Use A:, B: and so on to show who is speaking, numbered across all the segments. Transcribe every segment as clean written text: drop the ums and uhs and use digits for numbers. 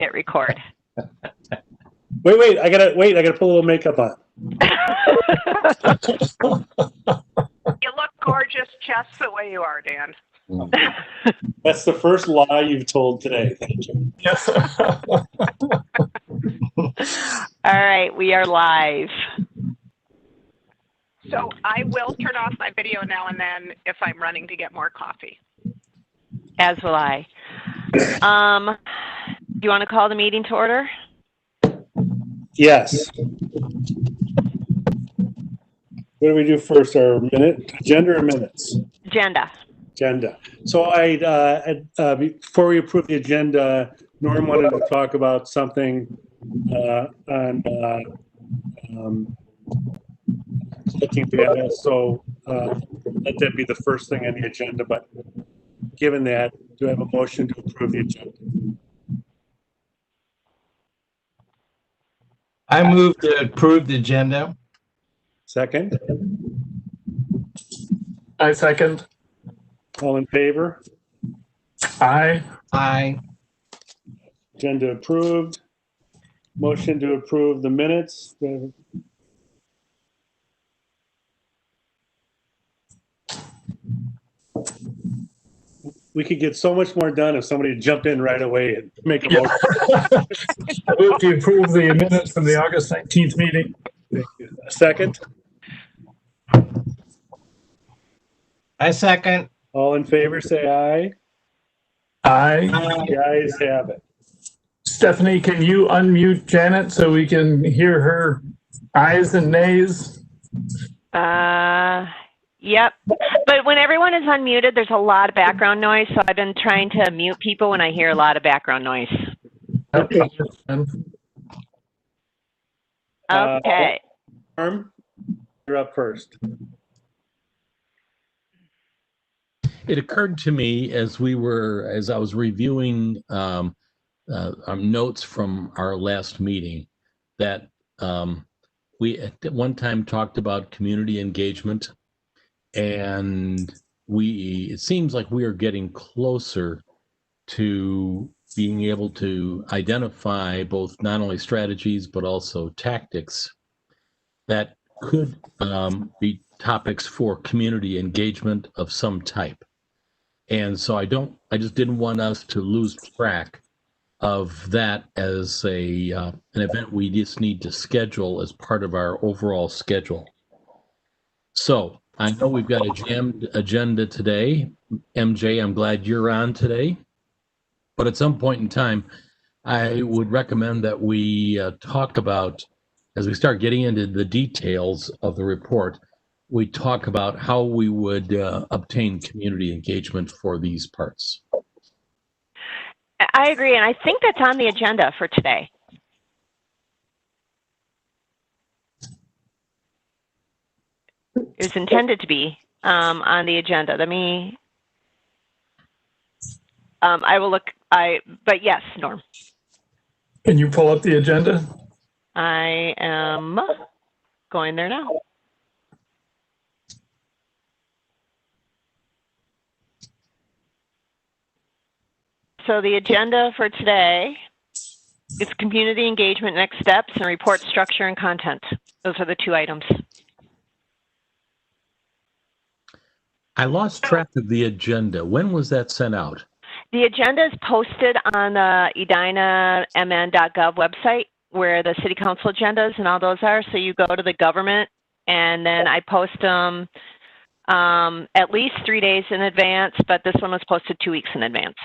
A: hit record.
B: Wait, I gotta put a little makeup on.
C: You look gorgeous just the way you are, Dan.
B: That's the first lie you've told today. Thank you.
A: All right, we are live.
C: So I will turn off my video now and then if I'm running to get more coffee.
A: As will I. Do you want to call the meeting to order?
B: Yes. What do we do first? Our agenda or minutes?
A: Agenda.
B: So before we approve the agenda, Norm wanted to talk about something on looking data. So let that be the first thing on the agenda. But given that, do I have a motion to approve the agenda?
D: I move to approve the agenda.
B: Second?
E: I second.
B: All in favor?
E: Aye.
D: Aye.
B: Agenda approved. Motion to approve the minutes. We could get so much more done if somebody jumped in right away and make a motion.
E: I move to approve the minutes from the August 19th meeting.
B: Second?
D: I second.
B: All in favor, say aye.
E: Aye.
B: The ayes have it.
E: Stephanie, can you unmute Janet so we can hear her ayes and nays?
A: Yep. But when everyone is unmuted, there's a lot of background noise. So I've been trying to mute people when I hear a lot of background noise.
E: Okay.
A: Okay.
B: Norm, you're up first.
F: It occurred to me as I was reviewing notes from our last meeting that we at one time talked about community engagement, and it seems like we are getting closer to being able to identify both not only strategies but also tactics that could be topics for community engagement of some type. And so I just didn't want us to lose track of that as an event we just need to schedule as part of our overall schedule. So I know we've got a jammed agenda today. MJ, I'm glad you're on today. But at some point in time, I would recommend that we talk about, as we start getting into the details of the report, we talk about how we would obtain community engagement for these parts.
A: I agree. And I think that's on the agenda for today. It was intended to be on the agenda. Let me, I will look, but yes, Norm.
E: Can you pull up the agenda?
A: I am going there now. So the agenda for today is community engagement, next steps, and report structure and content. Those are the two items.
F: I lost track of the agenda. When was that sent out?
A: The agenda is posted on the edinamn.gov website where the city council agendas and all those are. So you go to the government and then I post them at least 3 days in advance, but this one was posted 2 weeks in advance.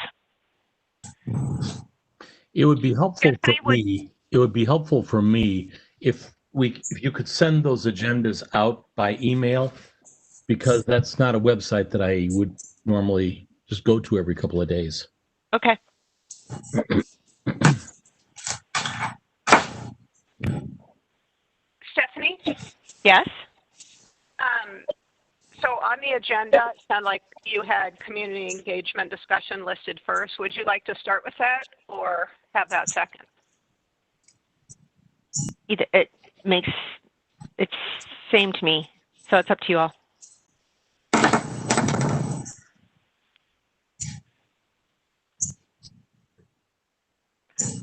F: It would be helpful for me. It would be helpful for me if you could send those agendas out by email, because that's not a website that I would normally just go to every couple of days.
A: Okay.
C: Stephanie?
A: Yes?
C: So on the agenda, it sounded like you had community engagement discussion listed first. Would you like to start with that or have that second?
A: It's same to me, so it's up to you all.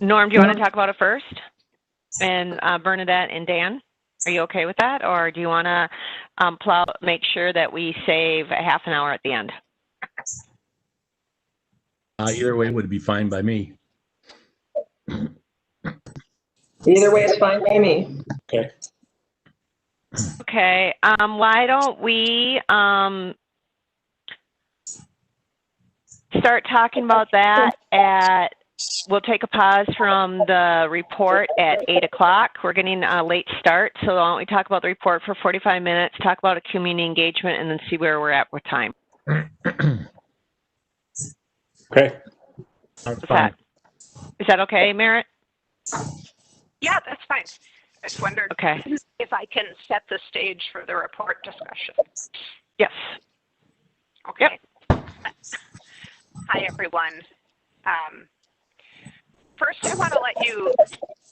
A: Norm, do you want to talk about it first? And Bernadette and Dan, are you okay with that? Or do you want to make sure that we save a half an hour at the end?
F: Either way would be fine by me.
G: Either way is fine by me.
B: Okay.
A: Okay, why don't we start talking about that we'll take a pause from the report at 8 o'clock. We're getting a late start, so why don't we talk about the report for 45 minutes, talk about a community engagement, and then see where we're at with time.
B: Okay.
A: Is that okay, Merritt?
C: Yeah, that's fine. I just wondered
A: Okay.
C: if I can set the stage for the report discussion.
A: Yes.
C: Okay. Hi, everyone. First, I want to let you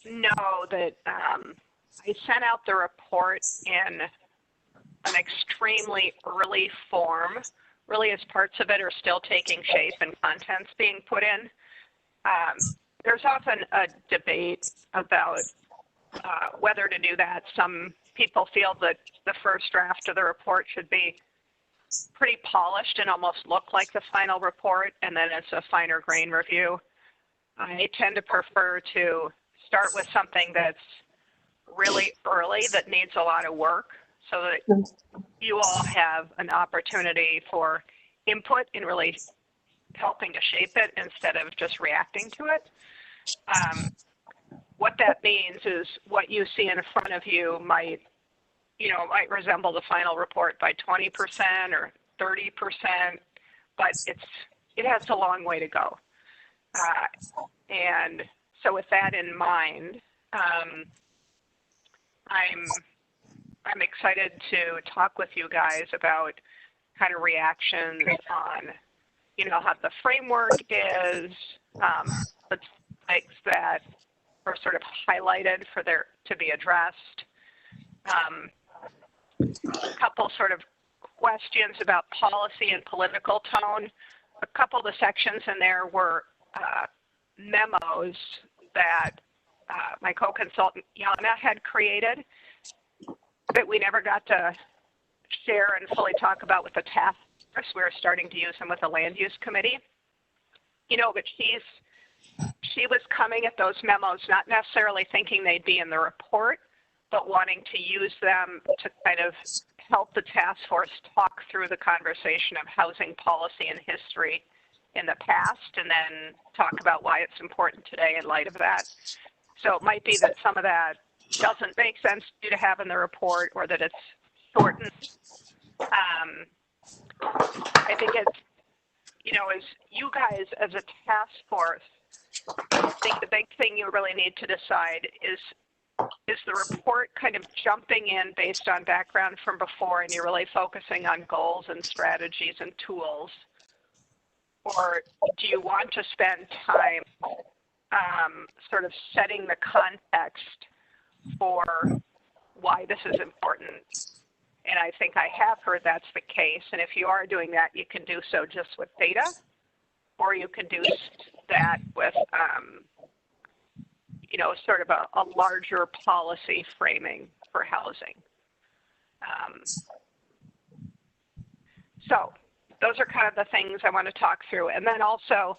C: know that I sent out the report in an extremely early form, really as parts of it are still taking shape and content's being put in. There's often a debate about whether to do that. Some people feel that the first draft of the report should be pretty polished and almost look like the final report, and then it's a finer grain review. I tend to prefer to start with something that's really early, that needs a lot of work, so that you all have an opportunity for input in really helping to shape it instead of just reacting to it. What that means is what you see in front of you might resemble the final report by 20% or 30%, but it has a long way to go. And so with that in mind, I'm excited to talk with you guys about kind of reactions on, how the framework is, the topics that are sort of highlighted for there to be addressed. A couple sort of questions about policy and political tone. A couple of the sections in there were memos that my co-consultant Yana had created that we never got to share and fully talk about with the task force. We were starting to use them with the land use committee. But she was coming at those memos not necessarily thinking they'd be in the report, but wanting to use them to kind of help the task force talk through the conversation of housing policy and history in the past, and then talk about why it's important today in light of that. So it might be that some of that doesn't make sense for you to have in the report, or that it's shortened. I think it's, as you guys as a task force, I think the big thing you really need to decide is the report kind of jumping in based on background from before, and you're really focusing on goals and strategies and tools? Or do you want to spend time sort of setting the context for why this is important? And I think I have heard that's the case. And if you are doing that, you can do so just with data, or you can do that with, sort of a larger policy framing for housing. So those are kind of the things I want to talk through. And then also,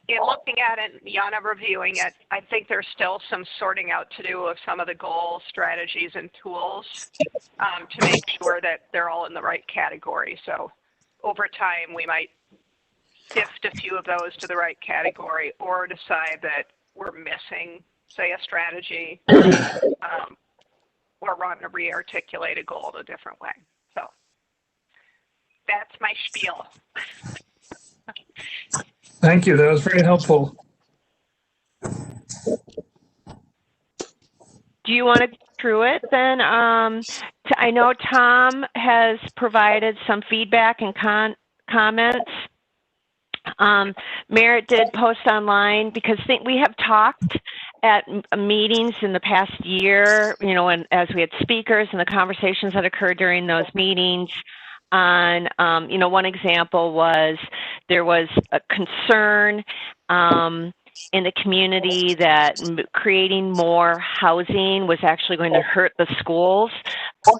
C: in looking at it, Yana reviewing it, I think there's still some sorting out to do of some of the goals, strategies, and tools to make sure that they're all in the right category. So over time, we might shift a few of those to the right category, or decide that we're missing, say, a strategy, or want to re-articulate a goal in a different way. So that's my spiel.
E: Thank you. That was very helpful.
A: Do you want to go through it then? I know Tom has provided some feedback and comments. Merritt did post online, because we have talked at meetings in the past year, as we had speakers and the conversations that occurred during those meetings on, one example was there was a concern in the community that creating more housing was actually going to hurt the schools.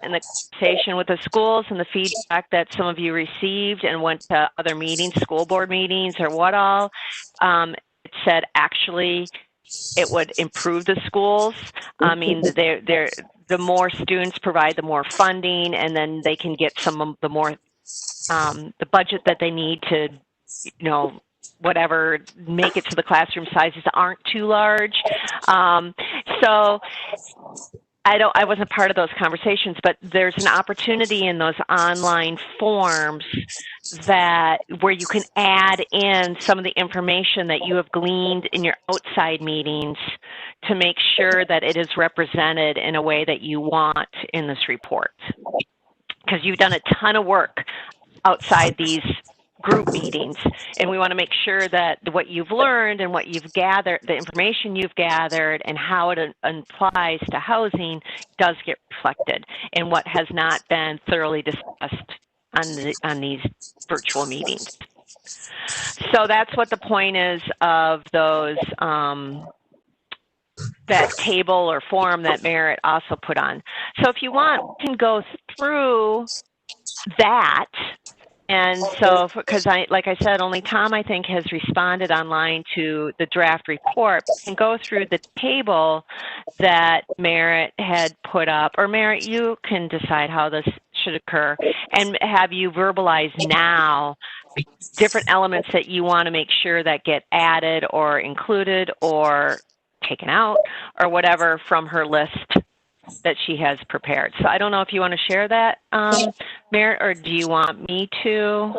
A: And the conversation with the schools and the feedback that some of you received and went to other meetings, school board meetings or what all, it said actually it would improve the schools. I mean, the more students provide, the more funding, and then they can get some of the more, the budget that they need to, you know, whatever, make it so the classroom sizes aren't too large. So I wasn't part of those conversations, but there's an opportunity in those online forms that where you can add in some of the information that you have gleaned in your outside meetings to make sure that it is represented in a way that you want in this report. Because you've done a ton of work outside these group meetings, and we want to make sure that what you've learned and what you've gathered, the information you've gathered and how it applies to housing does get reflected in what has not been thoroughly discussed on these virtual meetings. So that's what the point is of those, that table or form that Merritt also put on. So if you want, we can go through that. And so, because like I said, only Tom, I think, has responded online to the draft report, and go through the table that Merritt had put up, or Merritt, you can decide how this should occur, and have you verbalize now different elements that you want to make sure that get added or included or taken out or whatever from her list that she has prepared. So I don't know if you want to share that, Merritt, or do you want me to?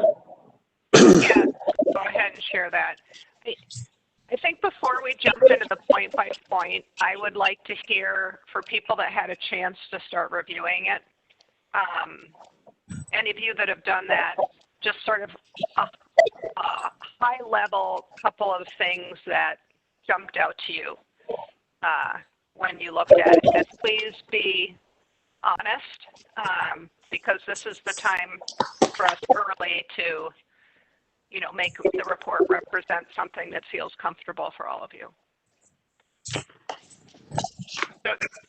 C: Yeah, go ahead and share that. I think before we jump into the point by point, I would like to hear, for people that had a chance to start reviewing it, any of you that have done that, just sort of a high level couple of things that jumped out to you when you looked at it. And please be honest, because this is the time for us early to, you know, make the report represent something that feels comfortable for all of you. So,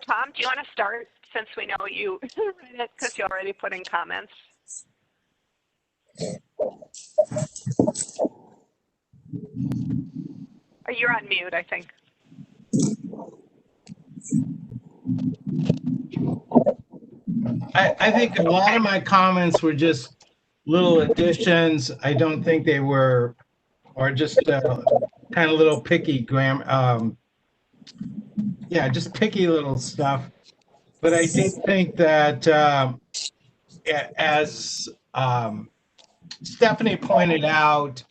C: Tom, do you want to start, since we know you read it because you already put in comments? You're on mute, I think.
D: I think a lot of my comments were just little additions. I don't think they were, or just kind of little picky yeah, just picky little stuff. But I did think that, as Stephanie pointed out,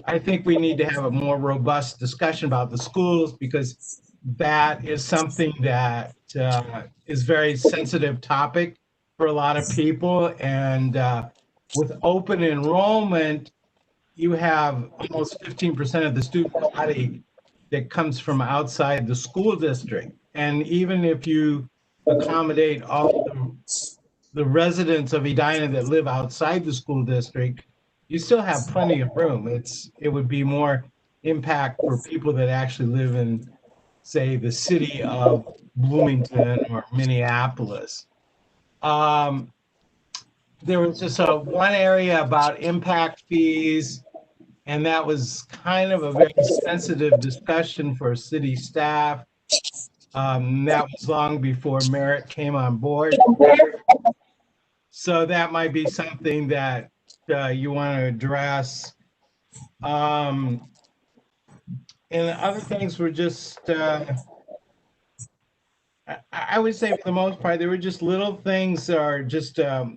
D: I think we need to have a more robust discussion about the schools, because that is something that is very sensitive topic for a lot of people. And with open enrollment, you have almost 15% of the student body that comes from outside the school district. And even if you accommodate all the residents of Edina that live outside the school district, you still have plenty of room. It would be more impact for people that actually live in, say, the city of Bloomington or Minneapolis. There was just one area about impact fees, and that was kind of a very sensitive discussion for city staff. That was long before Merritt came on board. So that might be something that you want to address. And the other things were just, I would say for the most part, they were just little things, or just a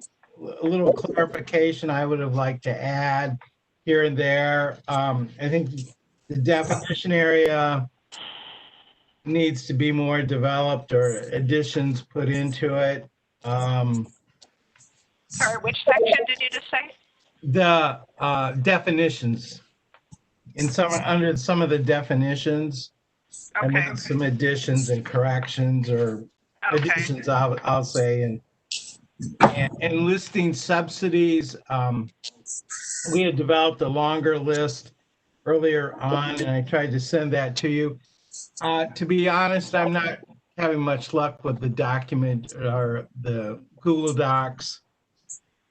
D: little clarification I would have liked to add here and there. I think the definition area needs to be more developed, or additions put into it.
C: Sorry, which section did you just say?
D: The definitions. Under some of the definitions, I made some additions and corrections, or additions, I'll say, and listing subsidies. We had developed a longer list earlier on, and I tried to send that to you. To be honest, I'm not having much luck with the document or the Google Docs.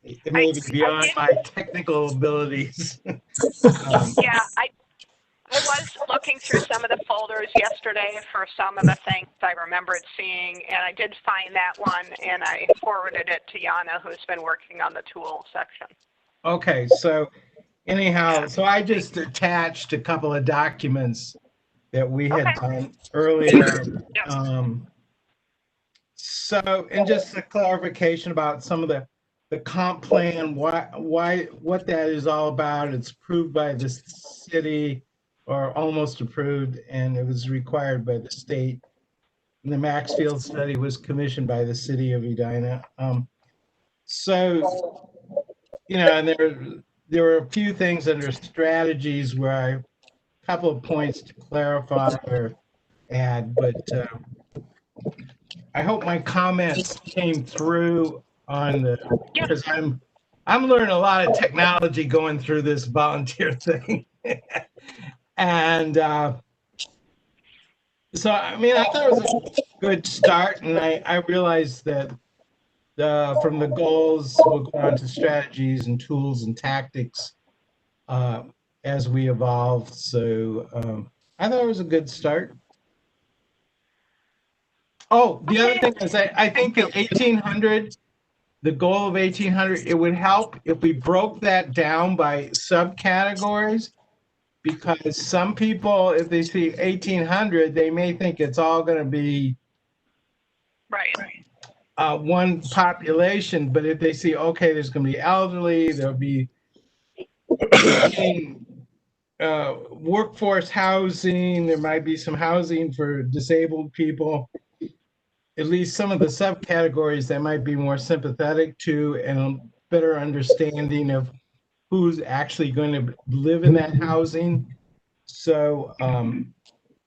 D: It may be beyond my technical abilities.
C: Yeah, I was looking through some of the folders yesterday for some of the things I remembered seeing, and I did find that one, and I forwarded it to Yana, who's been working on the tool section.
D: Okay, so anyhow, so I just attached a couple of documents that we had done earlier.
C: Yep.
D: So, and just a clarification about some of the comp plan, what that is all about. It's approved by the city or almost approved, and it was required by the state. And the Maxfield study was commissioned by the city of Edina. So, you know, and there were a few things under strategies where a couple of points to clarify or add, but I hope my comments came through on the, because I'm learning a lot of technology going through this volunteer thing. And so, I mean, I thought it was a good start, and I realized that from the goals, we'll go on to strategies and tools and tactics as we evolve. So I thought it was a good start. Oh, the other thing is I think at 1800, the goal of 1800, it would help if we broke that down by subcategories, because some people, if they see 1800, they may think it's all going to be one population. But if they see, okay, there's going to be elderly, there'll be workforce housing, there might be some housing for disabled people. At least some of the subcategories that might be more sympathetic to, and a better understanding of who's actually going to live in that housing. So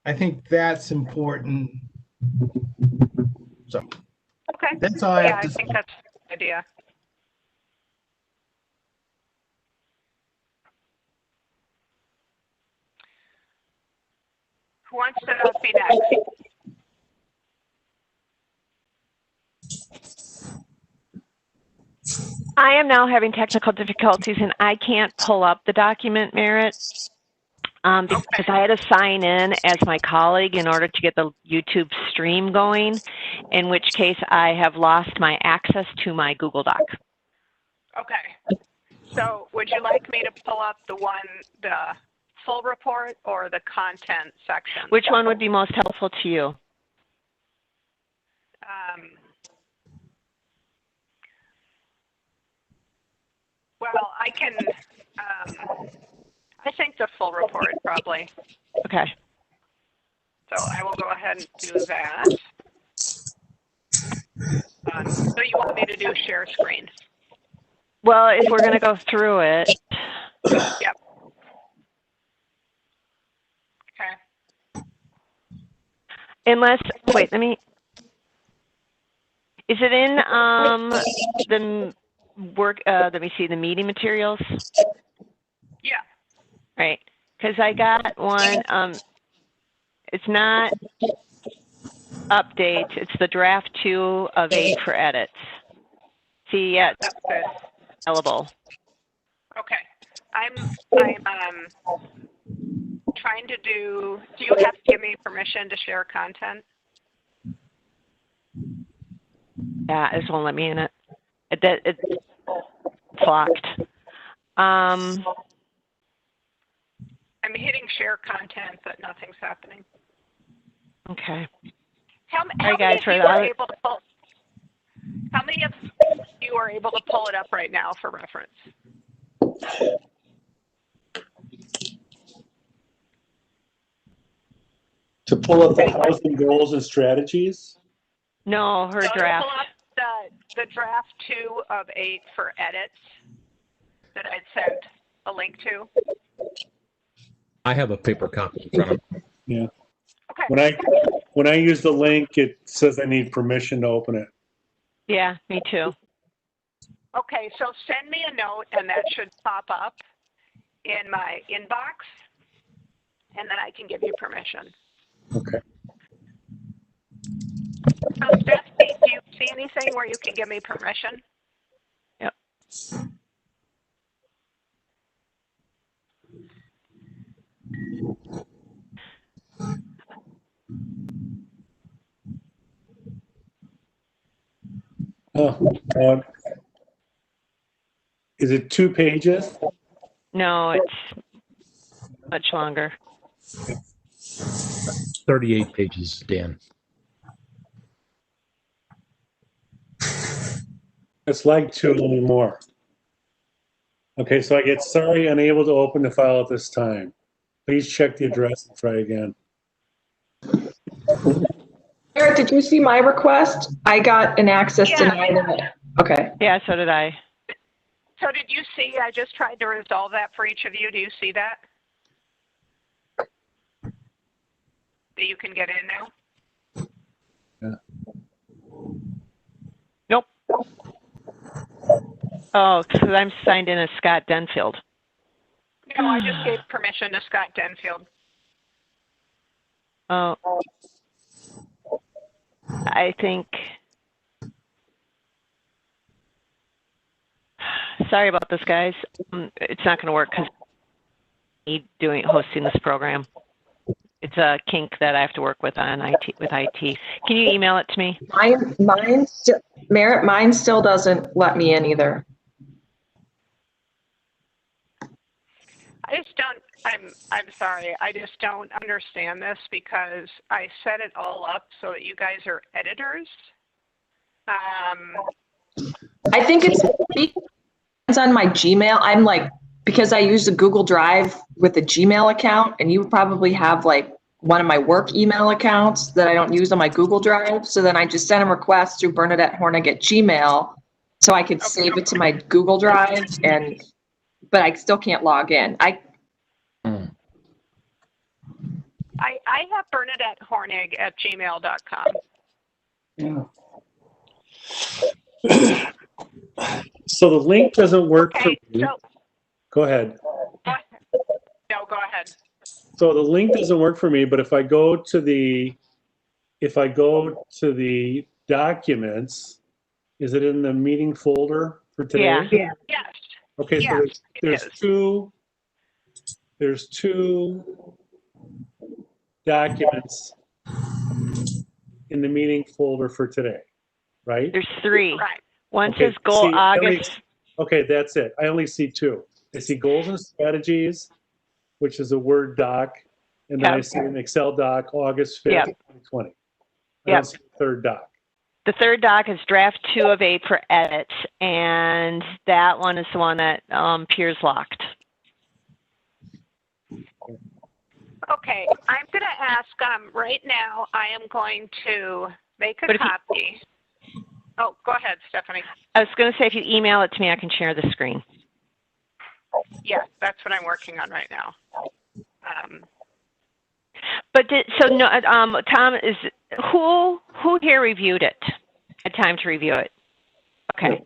D: I think that's important. So that's all I have to say.
C: I think that's a good idea. Who wants to be next?
A: I am now having technical difficulties and I can't pull up the document, Merritt, because I had to sign in as my colleague in order to get the YouTube stream going, in which case I have lost my access to my Google Doc.
C: Okay. So would you like me to pull up the full report or the content section?
A: Which one would be most helpful to you?
C: Well, I can, I think the full report probably.
A: Okay.
C: So I will go ahead and do that. So you want me to do share screen?
A: Well, if we're going to go through it.
C: Yep. Okay.
A: Unless, wait, let me, is it in the work, let me see, the meeting materials?
C: Yeah.
A: Right, because I got one, it's not updates, it's the draft 2 of 8 for edits. See, yeah,
C: That's good.
A: available.
C: Okay. I'm trying to do you have to give me permission to share content?
A: Yeah, it just won't let me in it. It's locked.
C: I'm hitting share content, but nothing's happening.
A: Okay.
C: How
A: Hi, guys,
C: many of you are able to pull it up right now for reference?
B: To pull up the housing goals and strategies?
A: No, her
C: So
A: draft.
C: pull up the draft 2 of 8 for edits that I'd sent a link to.
F: I have a paper copy in front of me.
B: Yeah.
C: Okay.
B: When I use the link, it says I need permission to open it.
A: Yeah, me too.
C: Okay, so send me a note and that should pop up in my inbox. and then I can give you permission.
B: Okay.
C: So Stephanie, do you see anything where you can give me permission?
A: Yep.
B: Oh, is it 2 pages?
A: No, it's much longer.
F: 38 pages, Dan.
B: It's like 2, a little more. Okay, so I get sorry, unable to open the file at this time. Please check the address and try again.
G: Eric, did you see my request? I got an access
C: Yeah.
G: denied. Okay.
A: Yeah, so did I.
C: So did you see, I just tried to resolve that for each of you. Do you see that? That you can get in now?
A: Nope. Oh, because I'm signed in as Scott Denfield.
C: No, I just gave permission to Scott Denfield.
A: Oh. I think. Sorry about this, guys. It's not going to work because hosting this program. It's a kink that I have to work with on IT. Can you email it to me?
G: Merritt, mine still doesn't let me in either.
C: I just don't, I'm sorry, I just don't understand this because I set it all up so that you guys are editors.
G: I think it's on my Gmail. I'm like, because I use a Google Drive with a Gmail account, and you probably have like one of my work email accounts that I don't use on my Google Drive. So then I just send a request through Bernadette Hornig at Gmail so I could save it to my Google Drive, but I still can't log in.
C: I have Bernadette Hornig at gmail.com.
B: Yeah. So the link doesn't work for
C: Okay,
B: me.
C: so
B: Go ahead.
C: no, go ahead.
B: So the link doesn't work for me, but if I go to the documents, is it in the meeting folder for today?
A: Yeah.
C: Yes.
B: Okay, so
C: Yes,
B: there's two documents in the meeting folder for today, right?
A: There's 3.
C: right.
A: One
B: Okay,
A: says goal
B: see,
A: August.
B: Okay, that's it. I only see 2. I see goals and strategies, which is a Word doc, and then I
A: Yep.
B: see an Excel doc, August 5th,
A: Yep.
B: 2020. I
A: Yep.
B: don't see the 3rd doc.
A: The 3rd doc is draft 2 of 8 for edits, and that one is the one that appears locked.
C: Okay, I'm going to ask, right now, I am going to make
A: But
C: a
A: if you-
C: copy. Oh, go ahead, Stephanie.
A: I was going to say, if you email it to me, I can share the screen.
C: Yes, that's what I'm working on right now.
A: But Tom, who here reviewed it? Had time to review it? Okay.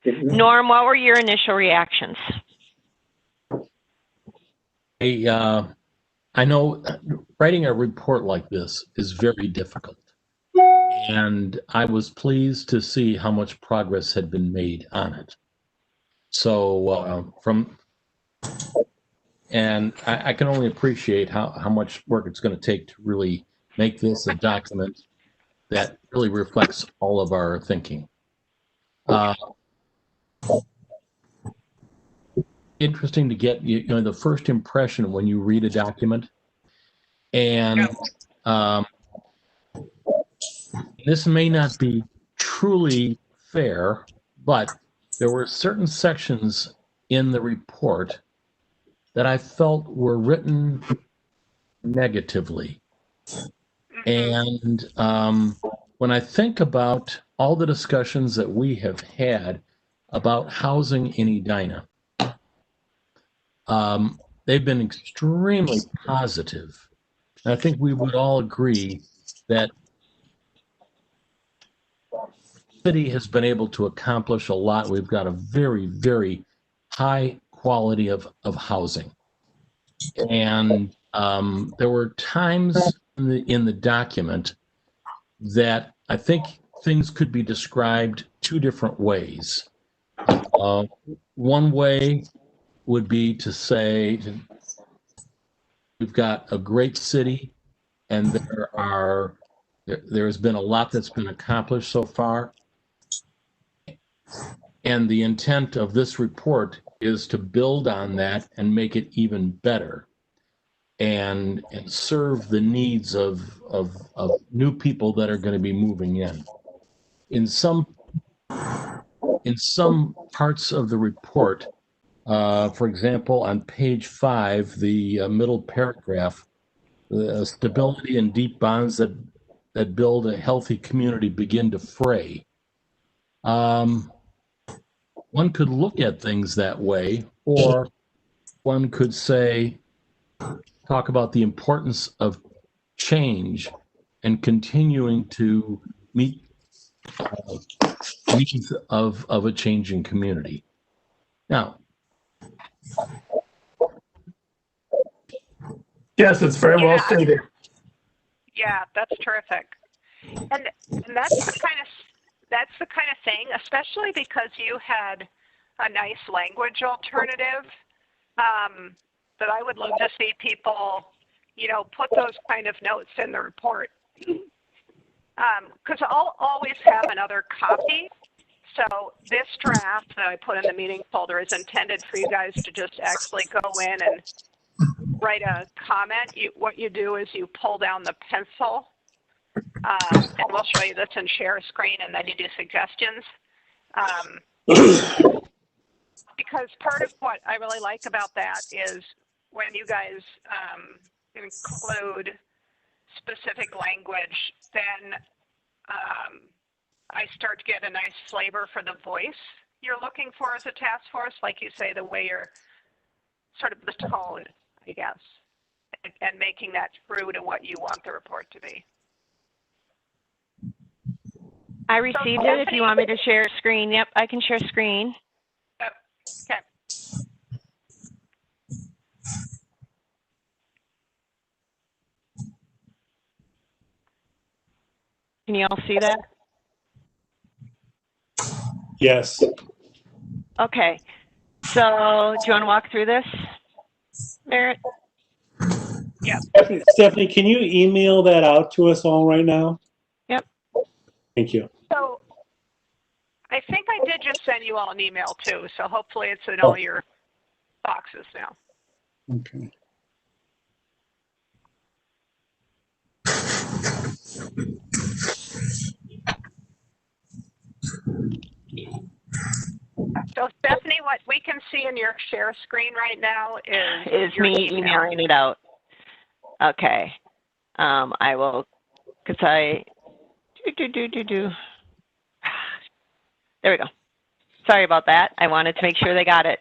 A: Norm, what were your initial reactions?
F: I know writing a report like this is very difficult. And I was pleased to see how much progress had been made on it. So I can only appreciate how much work it's going to take to really make this a document that really reflects all of our thinking. Interesting to get the first impression when you read a document, and this may not be truly fair, but there were certain sections in the report that I felt were written negatively. And when I think about all the discussions that we have had about housing in Edina, they've been extremely positive. And I think we would all agree that the city has been able to accomplish a lot. We've got a very, very high quality of housing. And there were times in the document that I think things could be described two different ways. One way would be to say we've got a great city, and there has been a lot that's been accomplished so far. And the intent of this report is to build on that and make it even better and serve the needs of new people that are going to be moving in. In some parts of the report, for example, on page 5, the middle paragraph, the stability and deep bonds that build a healthy community begin to fray. One could look at things that way, or one could talk about the importance of change and continuing to meet needs of a changing community. Now,
E: Yes, it's very well stated.
C: Yeah, that's terrific. And that's the kind of thing, especially because you had a nice language alternative, that I would love to see people, put those kind of notes in the report. Because I'll always have another copy. So this draft that I put in the meeting folder is intended for you guys to just actually go in and write a comment. What you do is you pull down the pencil, and we'll show you this in share screen, and then you do suggestions. Because part of what I really like about that is when you guys include specific language, then I start to get a nice flavor for the voice you're looking for as a task force, like you say, the way you're sort of the tone, I guess, and making that true to what you want the report to be.
A: I received it. If you want me to share screen, yep, I can share screen.
C: Okay.
A: Can you all see that?
B: Yes.
A: Okay. So do you want to walk through this, Merritt?
C: Yeah.
B: Stephanie, can you email that out to us all right now?
A: Yep.
B: Thank you.
C: So I think I did just send you all an email too, so hopefully it's in all your boxes now.
B: Okay.
C: So Stephanie, what we can see in your share screen right now is your
A: me
C: email.
A: emailing it out. Okay. I will, because there we go. Sorry about that. I wanted to make sure they got it.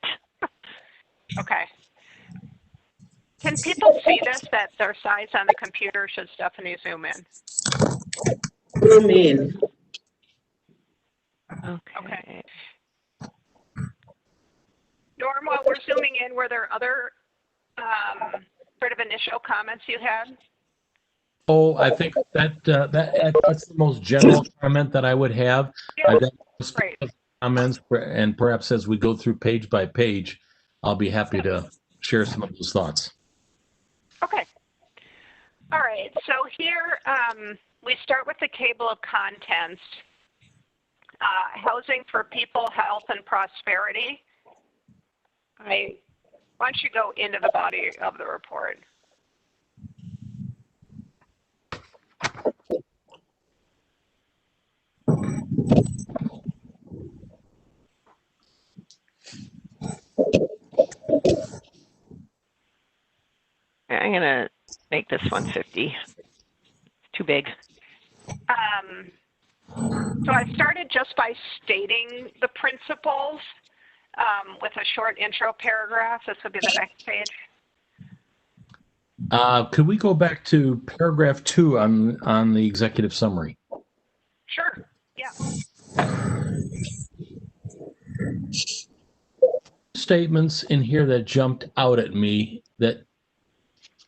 C: Okay. Can people see this, that their size on the computer? Should Stephanie zoom in?
G: Zoom in.
C: Okay. Norm, while we're zooming in, were there other sort of initial comments you had?
F: oh, I think that's the most general comment that I would have.
C: Yeah,
F: I've got
C: great.
F: comments, and perhaps as we go through page by page, I'll be happy to share some of those thoughts.
C: Okay. All right. So here we start with the table of contents. Housing for people, health, and prosperity. Why don't you go into the body of the report?
A: I'm going to make this 150. It's too big.
C: So I started just by stating the principles with a short intro paragraph. This will be the next page.
F: Could we go back to paragraph 2 on the executive summary?
C: Sure. Yeah.
F: Statements in here that jumped out at me that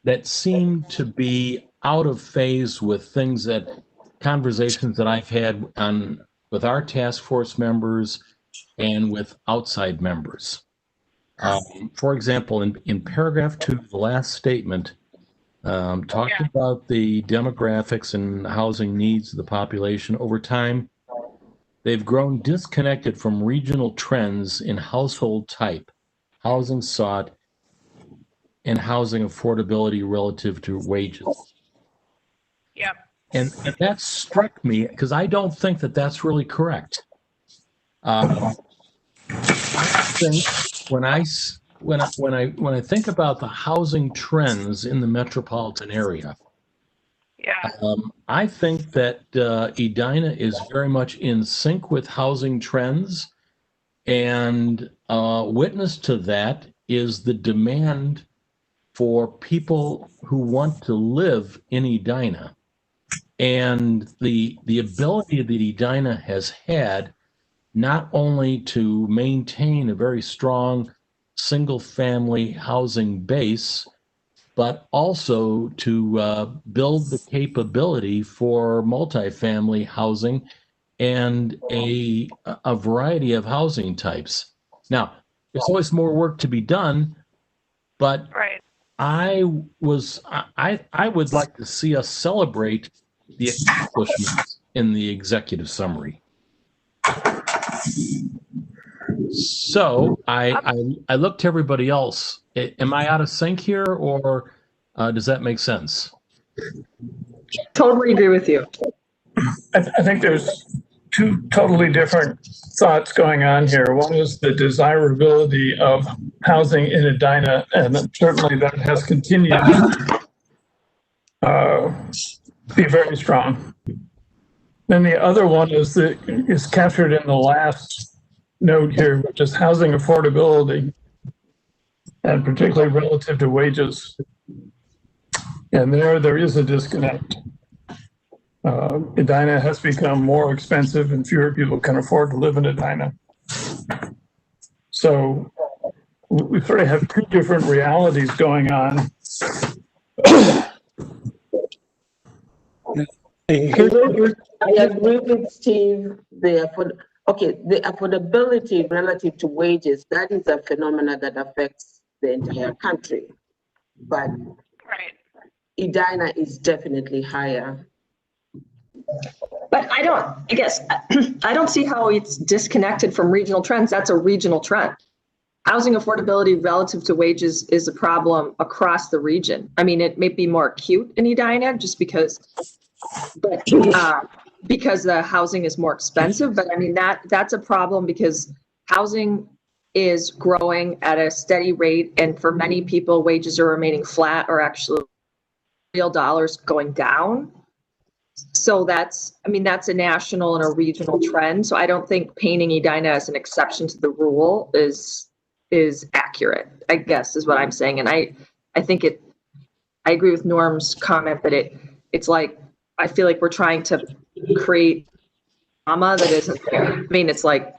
F: that seem to be out of phase with things that conversations that I've had with our task force members and with outside members. For example, in paragraph 2, the last statement, talking about the demographics and housing needs of the population over time, they've grown disconnected from regional trends in household type, housing sought, and housing affordability relative to wages.
C: Yep.
F: And that struck me because I don't think that that's really correct. I think when I think about the housing trends in the metropolitan area, I think that Edina is very much in sync with housing trends, and witness to that is the demand for people who want to live in Edina, and the ability that Edina has had not only to maintain a very strong single-family housing base, but also to build the capability for multifamily housing and a variety of housing types. Now, there's always more work to be done, but I would like to see us celebrate the accomplishments in the executive summary. So I look to everybody else. Am I out of sync here, or does that make sense?
G: Totally agree with you.
E: I think there's two totally different thoughts going on here. One is the desirability of housing in Edina, and certainly that has continued to be very strong. Then the other one is captured in the last note here, which is housing affordability, and particularly relative to wages. And there is a disconnect. Edina has become more expensive and fewer people can afford to live in Edina. So we sort of have two different realities going on.
H: I agree with Steve. The affordability relative to wages, that is a phenomenon that affects the entire country. But Edina is definitely higher.
G: But I don't see how it's disconnected from regional trends. That's a regional trend. Housing affordability relative to wages is a problem across the region. I mean, it may be more acute in Edina just because the housing is more expensive. But I mean, that's a problem because housing is growing at a steady rate. And for many people, wages are remaining flat or actually real dollars going down. So that's a national and a regional trend. So I don't think painting Edina as an exception to the rule is accurate, I guess, is what I'm saying. And I agree with Norm's comment that it's like, I feel like we're trying to create drama that isn't there. I mean, it's like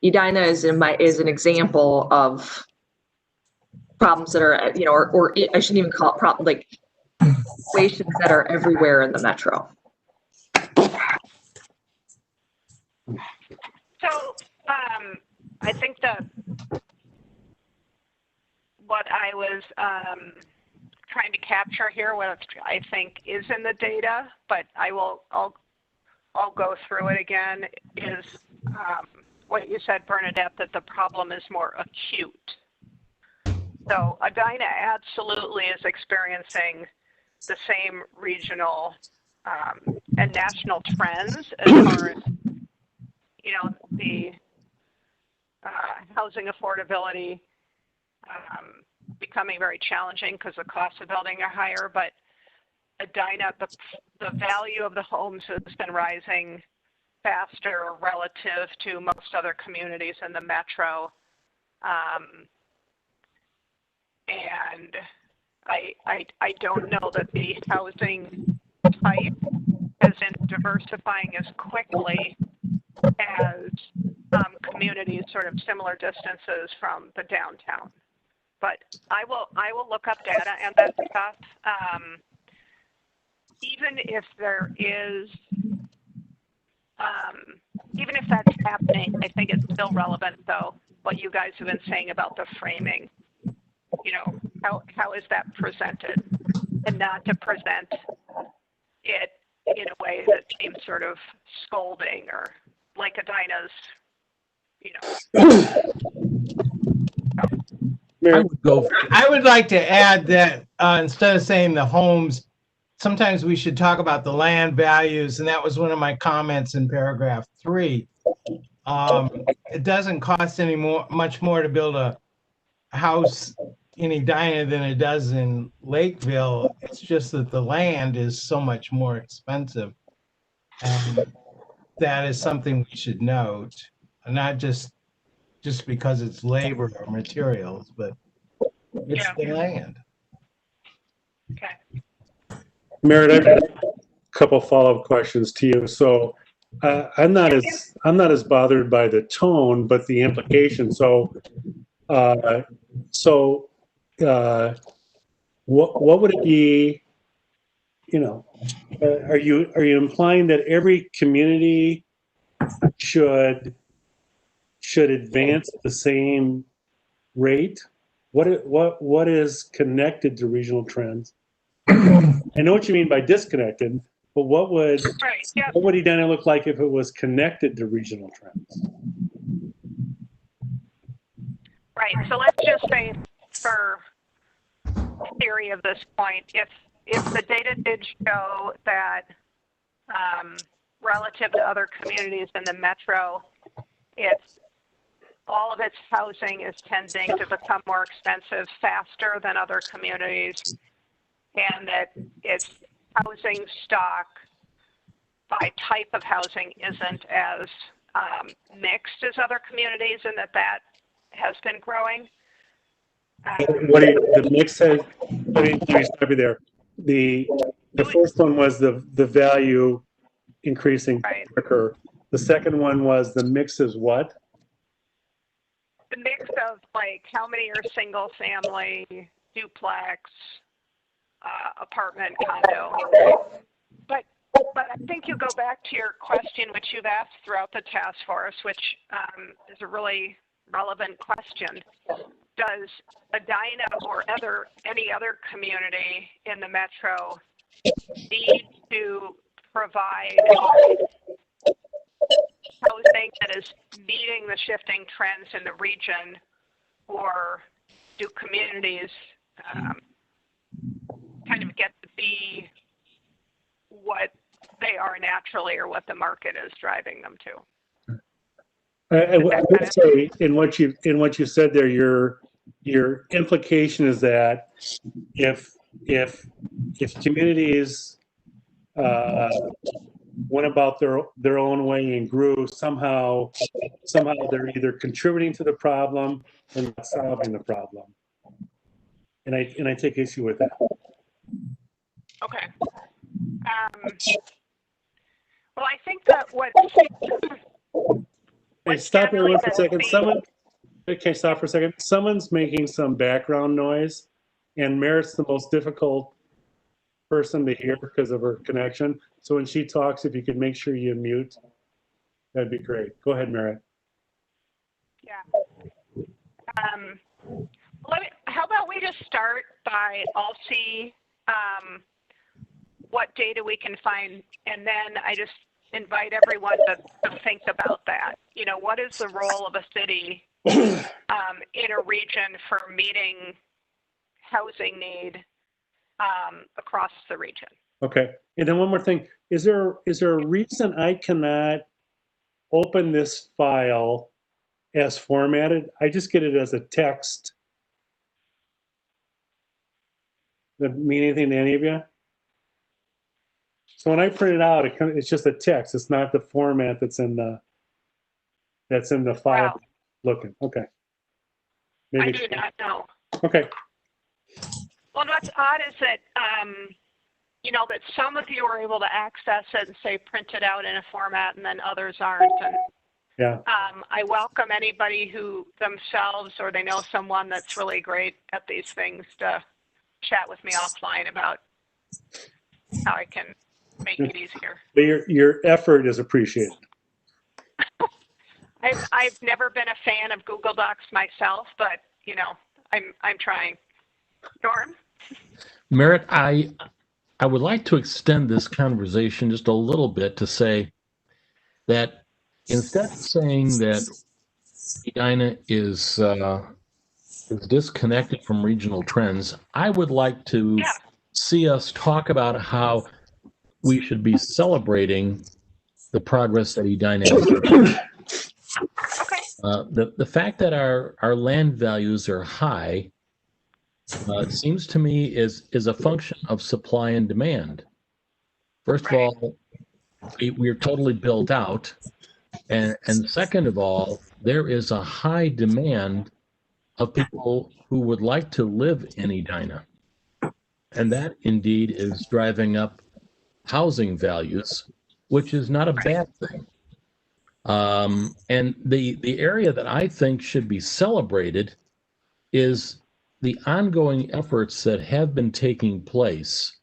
G: Edina is an example of problems that are, or I shouldn't even call it problem, like situations that are everywhere in the metro.
C: So I think that what I was trying to capture here, what I think is in the data, but I'll go through it again, is what you said, Bernadette, that the problem is more acute. So Edina absolutely is experiencing the same regional and national trends as far as, the housing affordability becoming very challenging because the costs of building are higher. But Edina, the value of the homes has been rising faster relative to most other communities in the metro. And I don't know that the housing type has been diversifying as quickly as communities sort of similar distances from the downtown. but I will look up data and that stuff. Even if there is, even if that's happening, I think it's still relevant, though, what you guys have been saying about the framing. You know, how is that presented, and not to present it in a way that seems sort of scolding or like Edina's, you know.
F: I would go.
D: I would like to add that instead of saying the homes, sometimes we should talk about the land values, and that was one of my comments in paragraph 3. It doesn't cost much more to build a house in Edina than it does in Lakeville. It's just that the land is so much more expensive, and that is something we should note, not just because it's labor or materials, but it's the land.
C: Okay.
B: Merritt, I've got a couple follow-up questions to you. So I'm not as bothered by the tone, but the implication. So what would it be? You know, are you implying that every community should advance at the same rate? What is connected to regional trends? I know what you mean by disconnected, but what would Edina look like if it was connected to regional trends?
C: Right. So let's just say, for theory of this point, if the data did show that relative to other communities in the metro, all of its housing is tending to become more expensive faster than other communities, and that its housing stock by type of housing isn't as mixed as other communities, and that has been growing.
B: The mix has, let me stop you there. The first one was the value increasing quicker. The second one was the mix is what?
C: The mix of like how many are single family, duplex, apartment, condo. But I think you go back to your question, which you've asked throughout the task force, which is a really relevant question. Does Edina or any other community in the metro need to provide housing that is meeting the shifting trends in the region, or do communities kind of get to be what they are naturally or what the market is driving them to?
B: I would say in what you said there, your implication is that if communities went about their own way and grew, somehow they're either contributing to the problem or not solving the problem. And I take issue with that.
C: Okay. Well, I think that
B: Hey, stop there for a second. Stop for a second. Someone's making some background noise, and Merritt's the most difficult person to hear because of her connection. So when she talks, if you could make sure you mute, that'd be great. Go ahead, Merritt.
C: Yeah. How about we just start by I'll see what data we can find, and then I just invite everyone to think about that. You know, what is the role of a city in a region for meeting housing need across the region?
B: Okay. And then one more thing. Is there a reason I cannot open this file as formatted? I just get it as a text. Does that mean anything to any of you? So when I print it out, it's just a text. It's not the format that's in the file.
C: Wow.
B: Looking. Okay.
C: I do not know.
B: Okay.
C: Well, what's odd is that you know, that some of you are able to access it and say print it out in a format, and then others aren't. And
B: Yeah.
C: I welcome anybody who themselves or they know someone that's really great at these things to chat with me offline about how I can make it easier.
B: But your effort is appreciated.
C: I've never been a fan of Google Docs myself, but you know, I'm trying. Norm?
F: Merritt, I would like to extend this conversation just a little bit to say that instead of saying that Edina is disconnected from regional trends, I would like to
C: Yeah.
F: see us talk about how we should be celebrating the progress that Edina is making.
C: Okay.
F: The fact that our land values are high it seems to me is a function of supply and demand. First of
C: Right.
F: all, we're totally built out, and second of all, there is a high demand of people who would like to live in Edina, and that indeed is driving up housing values, which is not a
C: Right.
F: bad thing. And the area that I think should be celebrated is the ongoing efforts that have been taking place.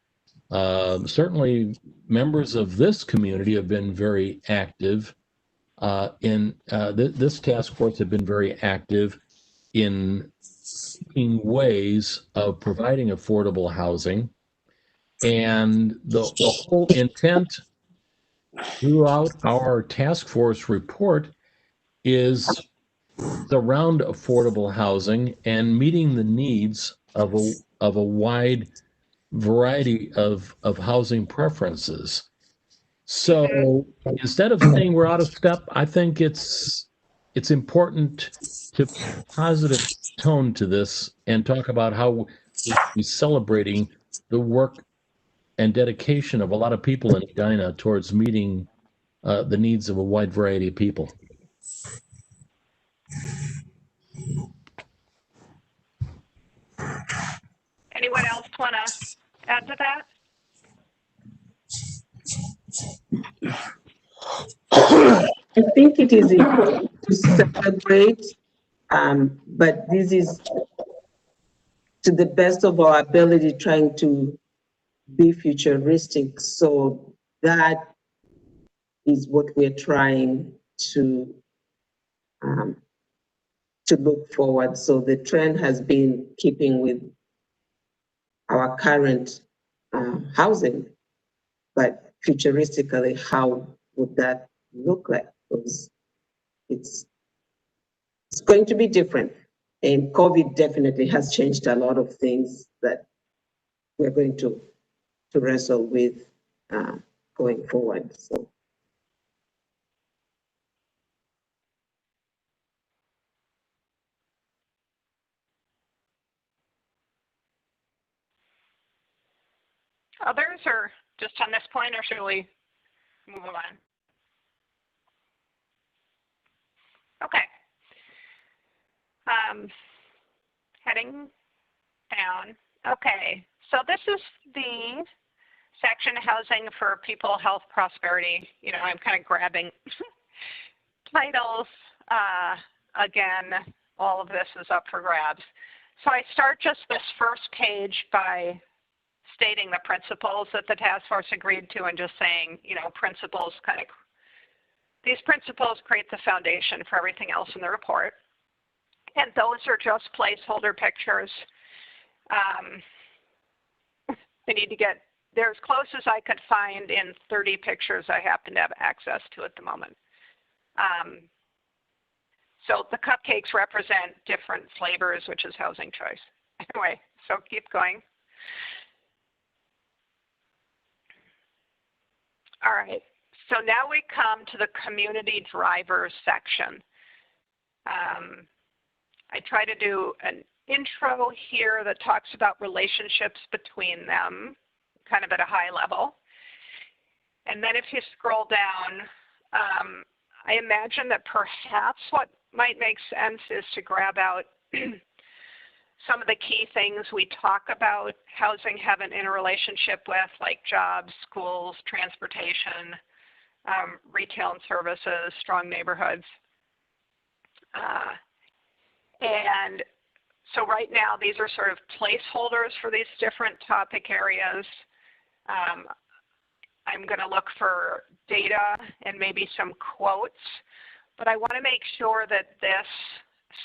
F: Certainly, members of this community have been very active in this task force have been very active in seeking ways of providing affordable housing. And the whole intent throughout our task force report is around affordable housing and meeting the needs of a wide variety of housing preferences. So instead of saying we're out of step, I think it's important to positive tone to this and talk about how we're celebrating the work and dedication of a lot of people in Edina towards meeting the needs of a wide variety of people.
C: Anyone else want to add to that?
H: I think it is important to celebrate, but this is to the best of our ability trying to be futuristic. So that is what we're trying to look forward. So the trend has been keeping with our current housing, but futuristically, how would that look like? Because it's going to be different. And COVID definitely has changed a lot of things that we're going to wrestle with going forward. So.
C: Others, or just on this point, or should we move on? Okay. Heading down. Okay, so this is the section housing for people, health, prosperity. You know, I'm kind of grabbing titles. Again, all of this is up for grabs. So I start just this first page by stating the principles that the task force agreed to and just saying, you know, principles these principles create the foundation for everything else in the report. And those are just placeholder pictures. I need to get, they're as close as I could find in 30 pictures I happen to have access to at the moment. So the cupcakes represent different flavors, which is housing choice. Anyway, so keep going. All right, so now we come to the community drivers section. I try to do an intro here that talks about relationships between them, kind of at a high level. And then if you scroll down, I imagine that perhaps what might make sense is to grab out some of the key things we talk about housing having in a relationship with, like jobs, schools, transportation, retail and services, strong neighborhoods. And so right now, these are sort of placeholders for these different topic areas. I'm going to look for data and maybe some quotes, but I want to make sure that this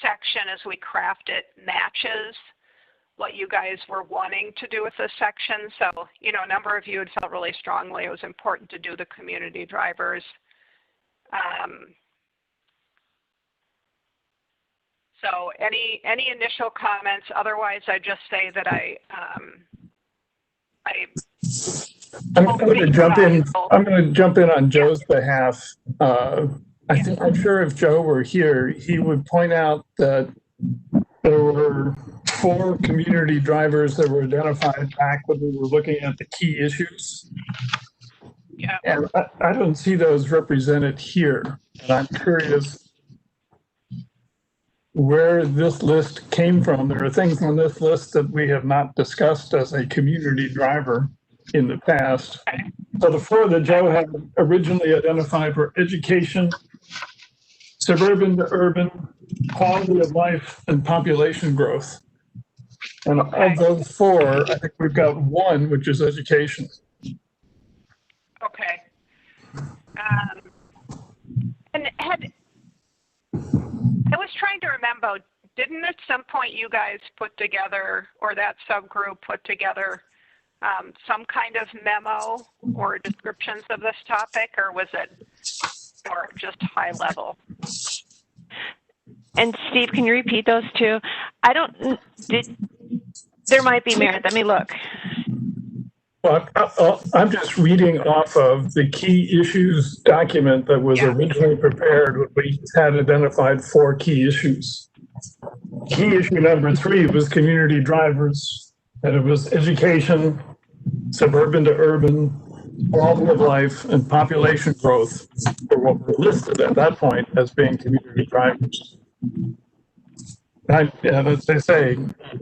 C: section, as we craft it, matches what you guys were wanting to do with this section. So, you know, a number of you had felt really strongly it was important to do the community drivers. So any initial comments? Otherwise, I just say that
E: I'm going to jump in. I'm going to jump in on Joe's behalf. I'm sure if Joe were here, he would point out that there were 4 community drivers that were identified back when we were looking at the key issues.
C: Yeah.
E: And I don't see those represented here. And I'm curious where this list came from. There are things on this list that we have not discussed as a community driver in the past. So the 4 that Joe had originally identified were education, suburban to urban, quality of life, and population growth. And of those 4, I think we've got 1, which is education.
C: Okay. And I was trying to remember, didn't at some point you guys put together, or that subgroup put together, some kind of memo or descriptions of this topic, or was it or just high level?
A: And Steve, can you repeat those 2? There might be merit. Let me look.
E: Well, I'm just reading off of the key issues document that was originally prepared when we had identified 4 key issues. Key issue number 3 was community drivers, and it was education, suburban to urban, quality of life, and population growth were what were listed at that point as being community drivers. As they say,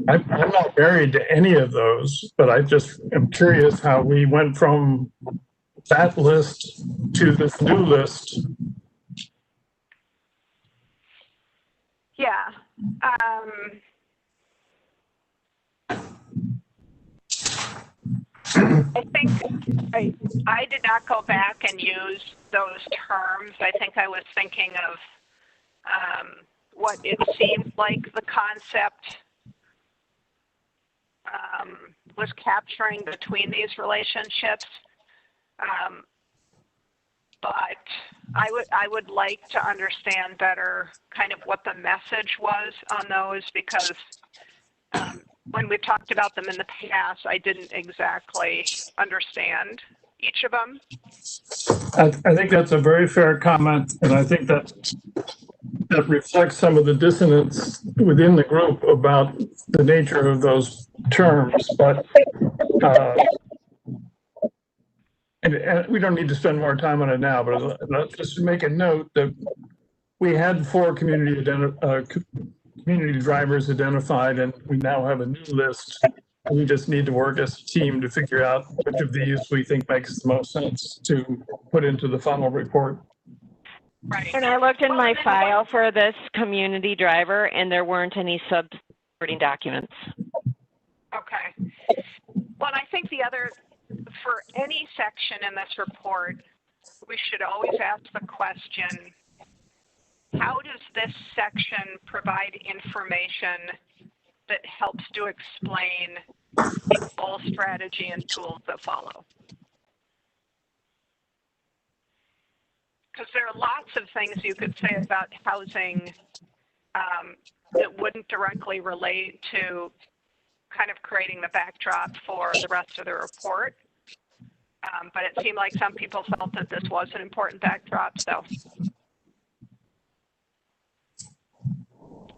E: I'm not married to any of those, but I just am curious how we went from that list to this new list.
C: Yeah. I think I did not go back and use those terms. I think I was thinking of what it seemed like the concept was capturing between these relationships. But I would like to understand better kind of what the message was on those, because when we talked about them in the past, I didn't exactly understand each of them.
E: I think that's a very fair comment, and I think that reflects some of the dissonance within the group about the nature of those terms. But and we don't need to spend more time on it now, but let's just make a note that we had 4 community drivers identified, and we now have a new list. We just need to work as a team to figure out which of these we think makes the most sense to put into the final report.
C: Right.
A: And I looked in my file for this community driver, and there weren't any supporting documents.
C: Okay. Well, I think the other, for any section in this report, we should always ask the question, how does this section provide information that helps to explain the goal, strategy, and tools that follow? Because there are lots of things you could say about housing that wouldn't directly relate to kind of creating the backdrop for the rest of the report. But it seemed like some people felt that this was an important backdrop, so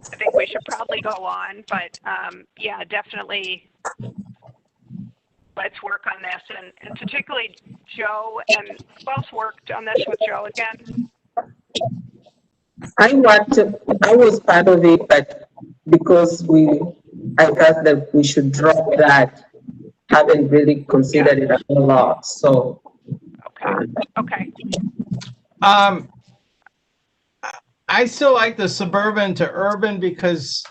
C: I think we should probably go on, but yeah, definitely let's work on this, and particularly Joe, and who else worked on this with Joe again?
H: I was part of it, but because I thought that we should drop that, haven't really considered it a lot, so.
C: Okay.
D: I I still like the suburban to urban because,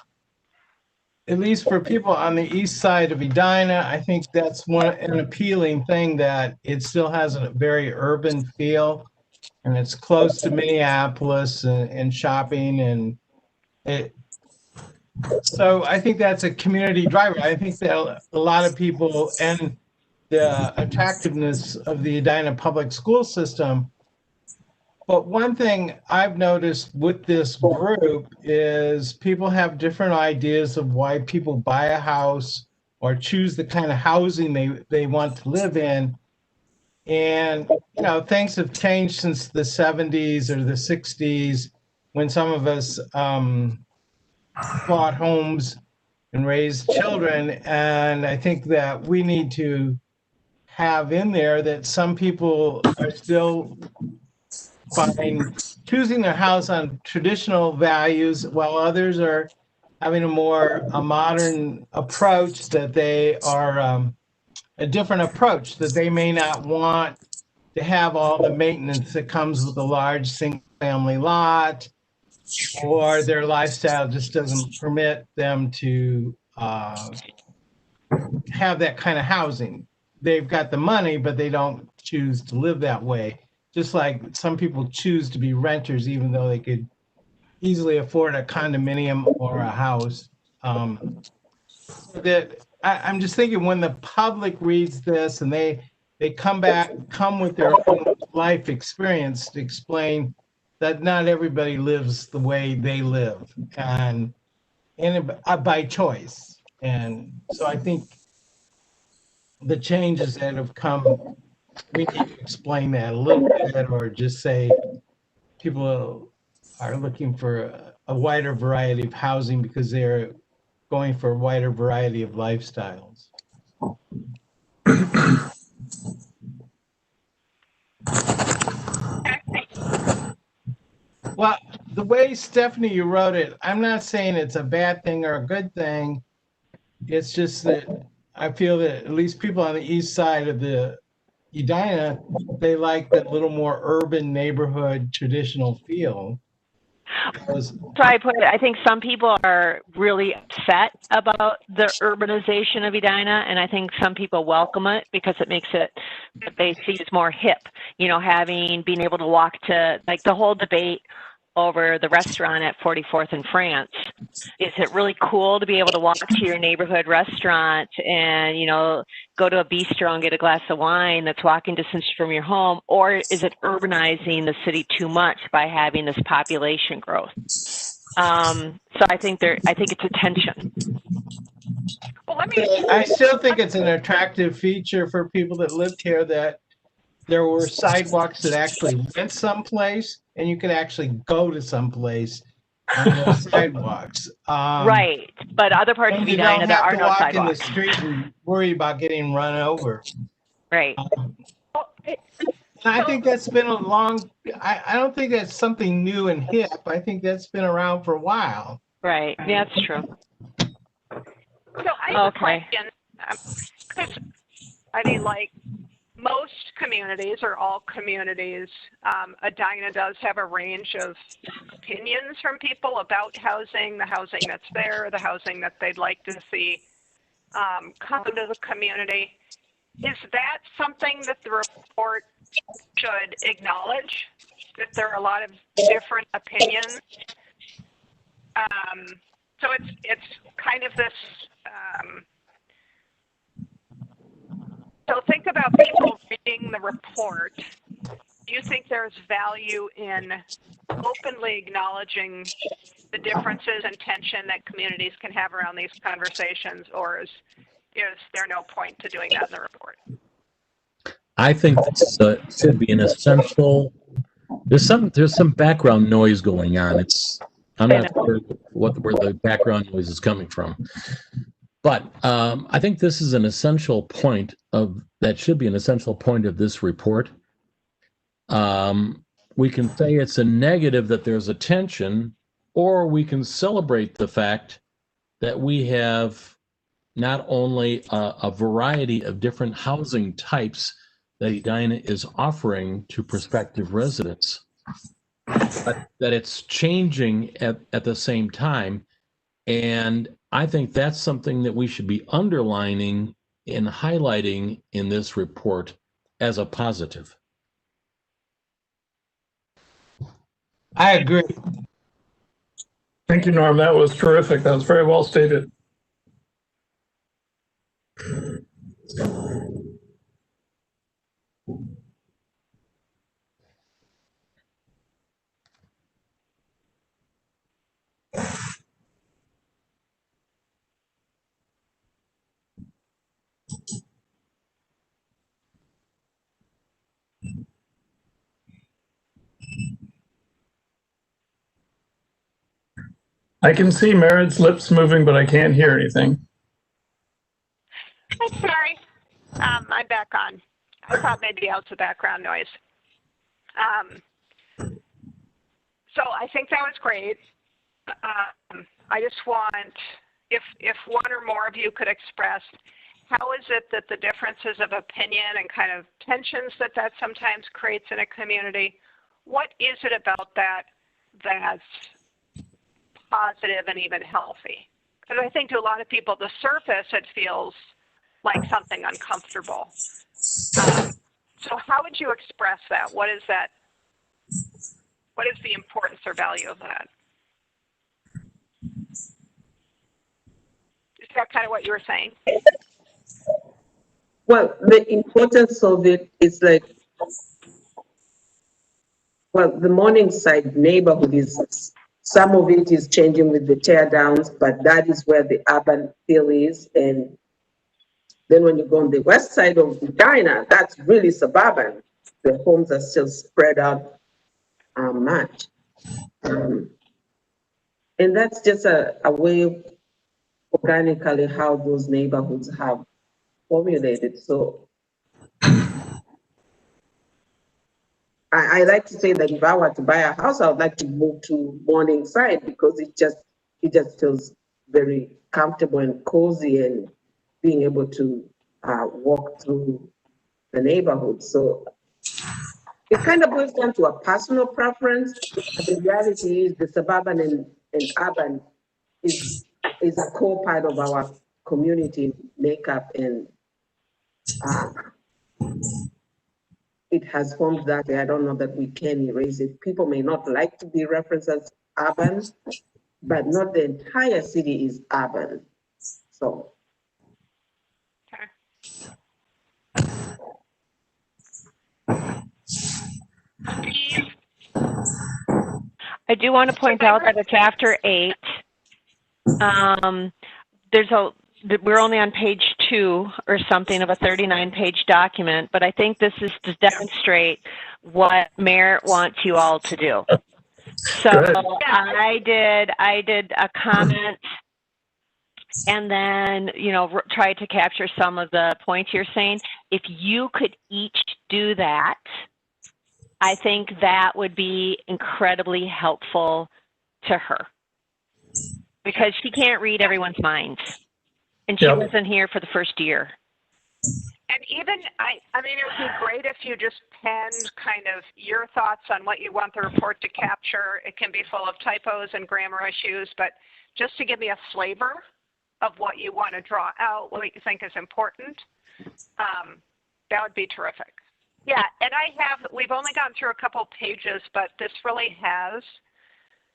D: at least for people on the east side of Edina, I think that's an appealing thing, that it still has a very urban feel, and it's close to Minneapolis and shopping, and so I think that's a community driver. I think that a lot of people, and the attractiveness of the Edina public school system. But one thing I've noticed with this group is people have different ideas of why people buy a house or choose the kind of housing they want to live in. And, things have changed since the 70s or the 60s, when some of us bought homes and raised children. And I think that we need to have in there that some people are still choosing their house on traditional values, while others are having a modern approach, that they are a different approach, that they may not want to have all the maintenance that comes with a large single family lot, or their lifestyle just doesn't permit them to have that kind of housing. They've got the money, but they don't choose to live that way. Just like some people choose to be renters, even though they could easily afford a condominium or a house. I'm just thinking, when the public reads this and they come with their own life experience to explain that not everybody lives the way they live, and by choice. And so I think the changes that have come, we need to explain that a little bit, or just say people are looking for a wider variety of housing because they're going for a wider variety of lifestyles. Well, the way, Stephanie, you wrote it, I'm not saying it's a bad thing or a good thing. It's just that I feel that at least people on the east side of the Edina, they like that little more urban neighborhood traditional feel.
A: I put it, I think some people are really upset about the urbanization of Edina, and I think some people welcome it because it makes it, they see as more hip, being able to walk to, like, the whole debate over the restaurant at 44th and France. Is it really cool to be able to walk to your neighborhood restaurant and, go to a bistro and get a glass of wine that's walking distance from your home? Or is it urbanizing the city too much by having this population growth? So I think it's a tension.
C: Well,
D: I still think it's an attractive feature for people that lived here, that there were sidewalks that actually went someplace, and you could actually go to someplace on those sidewalks.
A: Right, but other parts of Edina, there are no sidewalks.
D: You don't have to walk in the street and worry about getting run over.
A: Right.
D: And I think that's been I don't think that's something new and hip. I think that's been around for a while.
A: Right, yeah, that's true.
C: So I have a question. Because, like most communities, or all communities, Edina does have a range of opinions from people about housing, the housing that's there, the housing that they'd like to see come into the community. Is that something that the report should acknowledge, that there are a lot of different opinions? So it's kind of this, so think about people reading the report. Do you think there's value in openly acknowledging the differences and tension that communities can have around these conversations, or is there no point to doing that in the report?
F: I think this should be an essential. There's some background noise going on. I'm not sure where the background noise is coming from, but I think this is an essential point that should be an essential point of this report. We can say it's a negative that there's a tension, or we can celebrate the fact that we have not only a variety of different housing types that Edina is offering to prospective residents, but that it's changing at the same time. And I think that's something that we should be underlining and highlighting in this report as a positive.
D: I agree.
E: Thank you, Norm. That was terrific. That was very well stated. I can see Merritt's lips moving, but I can't hear anything.
C: I'm sorry. I'm back on. I thought maybe out the background noise. So I think that was great. I just want, if one or more of you could express, how is it that the differences of opinion and kind of tensions that sometimes creates in a community, what is it about that that's positive and even healthy? Because I think to a lot of people, the surface, it feels like something uncomfortable. So how would you express that? What is that? What is the importance or value of that? Is that kind of what you were saying?
H: Well, the importance of it is like, well, the Morningside neighborhood is, some of it is changing with the tear downs, but that is where the urban feel is. And then when you go on the west side of Edina, that's really suburban. The homes are still spread out much. And that's just a way organically how those neighborhoods have formulated. So I like to say that if I were to buy a house, I would like to move to Morningside because it just feels very comfortable and cozy and being able to walk through the neighborhood. So it kind of boils down to a personal preference. But the reality is the suburban and urban is a core part of our community makeup, and it has formed that way. I don't know that we can erase it. People may not like to be referenced as urban, but not the entire city is urban. So.
A: I do want to point out that at Chapter 8, we're only on page 2 or something of a 39-page document, but I think this is to demonstrate what Merritt wants you all to do. So I did a comment and then, try to capture some of the points you're saying. If you could each do that, I think that would be incredibly helpful to her because she can't read everyone's minds. And she wasn't here for the first year.
C: And even, I mean, it would be great if you just penned kind of your thoughts on what you want the report to capture. It can be full of typos and grammar issues, but just to give me a flavor of what you want to draw out, what you think is important, that would be terrific. Yeah, and we've only gone through a couple pages, but this really has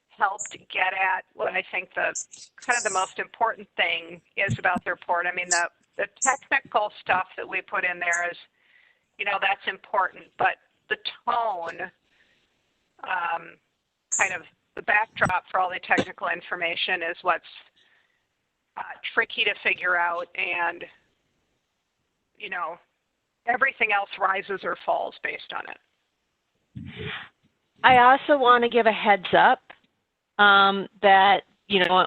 C: helped get at what I think the kind of the most important thing is about the report. I mean, the technical stuff that we put in there is, that's important, but the tone, kind of the backdrop for all the technical information is what's tricky to figure out, and, everything else rises or falls based on it.
A: I also want to give a heads up that,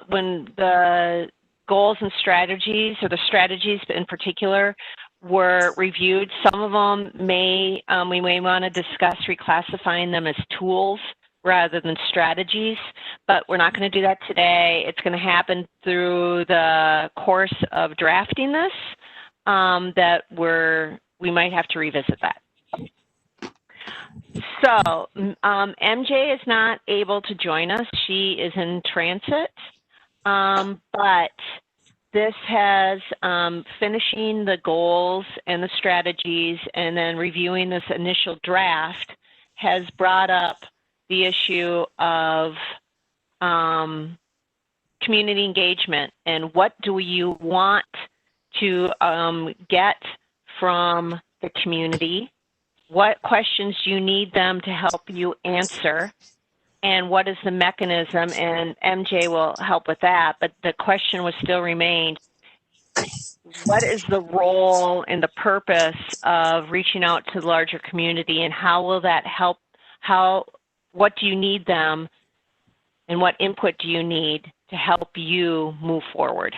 A: when the goals and strategies, or the strategies in particular, were reviewed, some of them we may want to discuss reclassifying them as tools rather than strategies, but we're not going to do that today. It's going to happen through the course of drafting this, that we might have to revisit that. So MJ is not able to join us. She is in transit, but this has finishing the goals and the strategies and then reviewing this initial draft has brought up the issue of community engagement and what do you want to get from the community? What questions do you need them to help you answer? And what is the mechanism? And MJ will help with that, but the question was still remained, what is the role and the purpose of reaching out to the larger community and how will that help? What do you need them and what input do you need to help you move forward?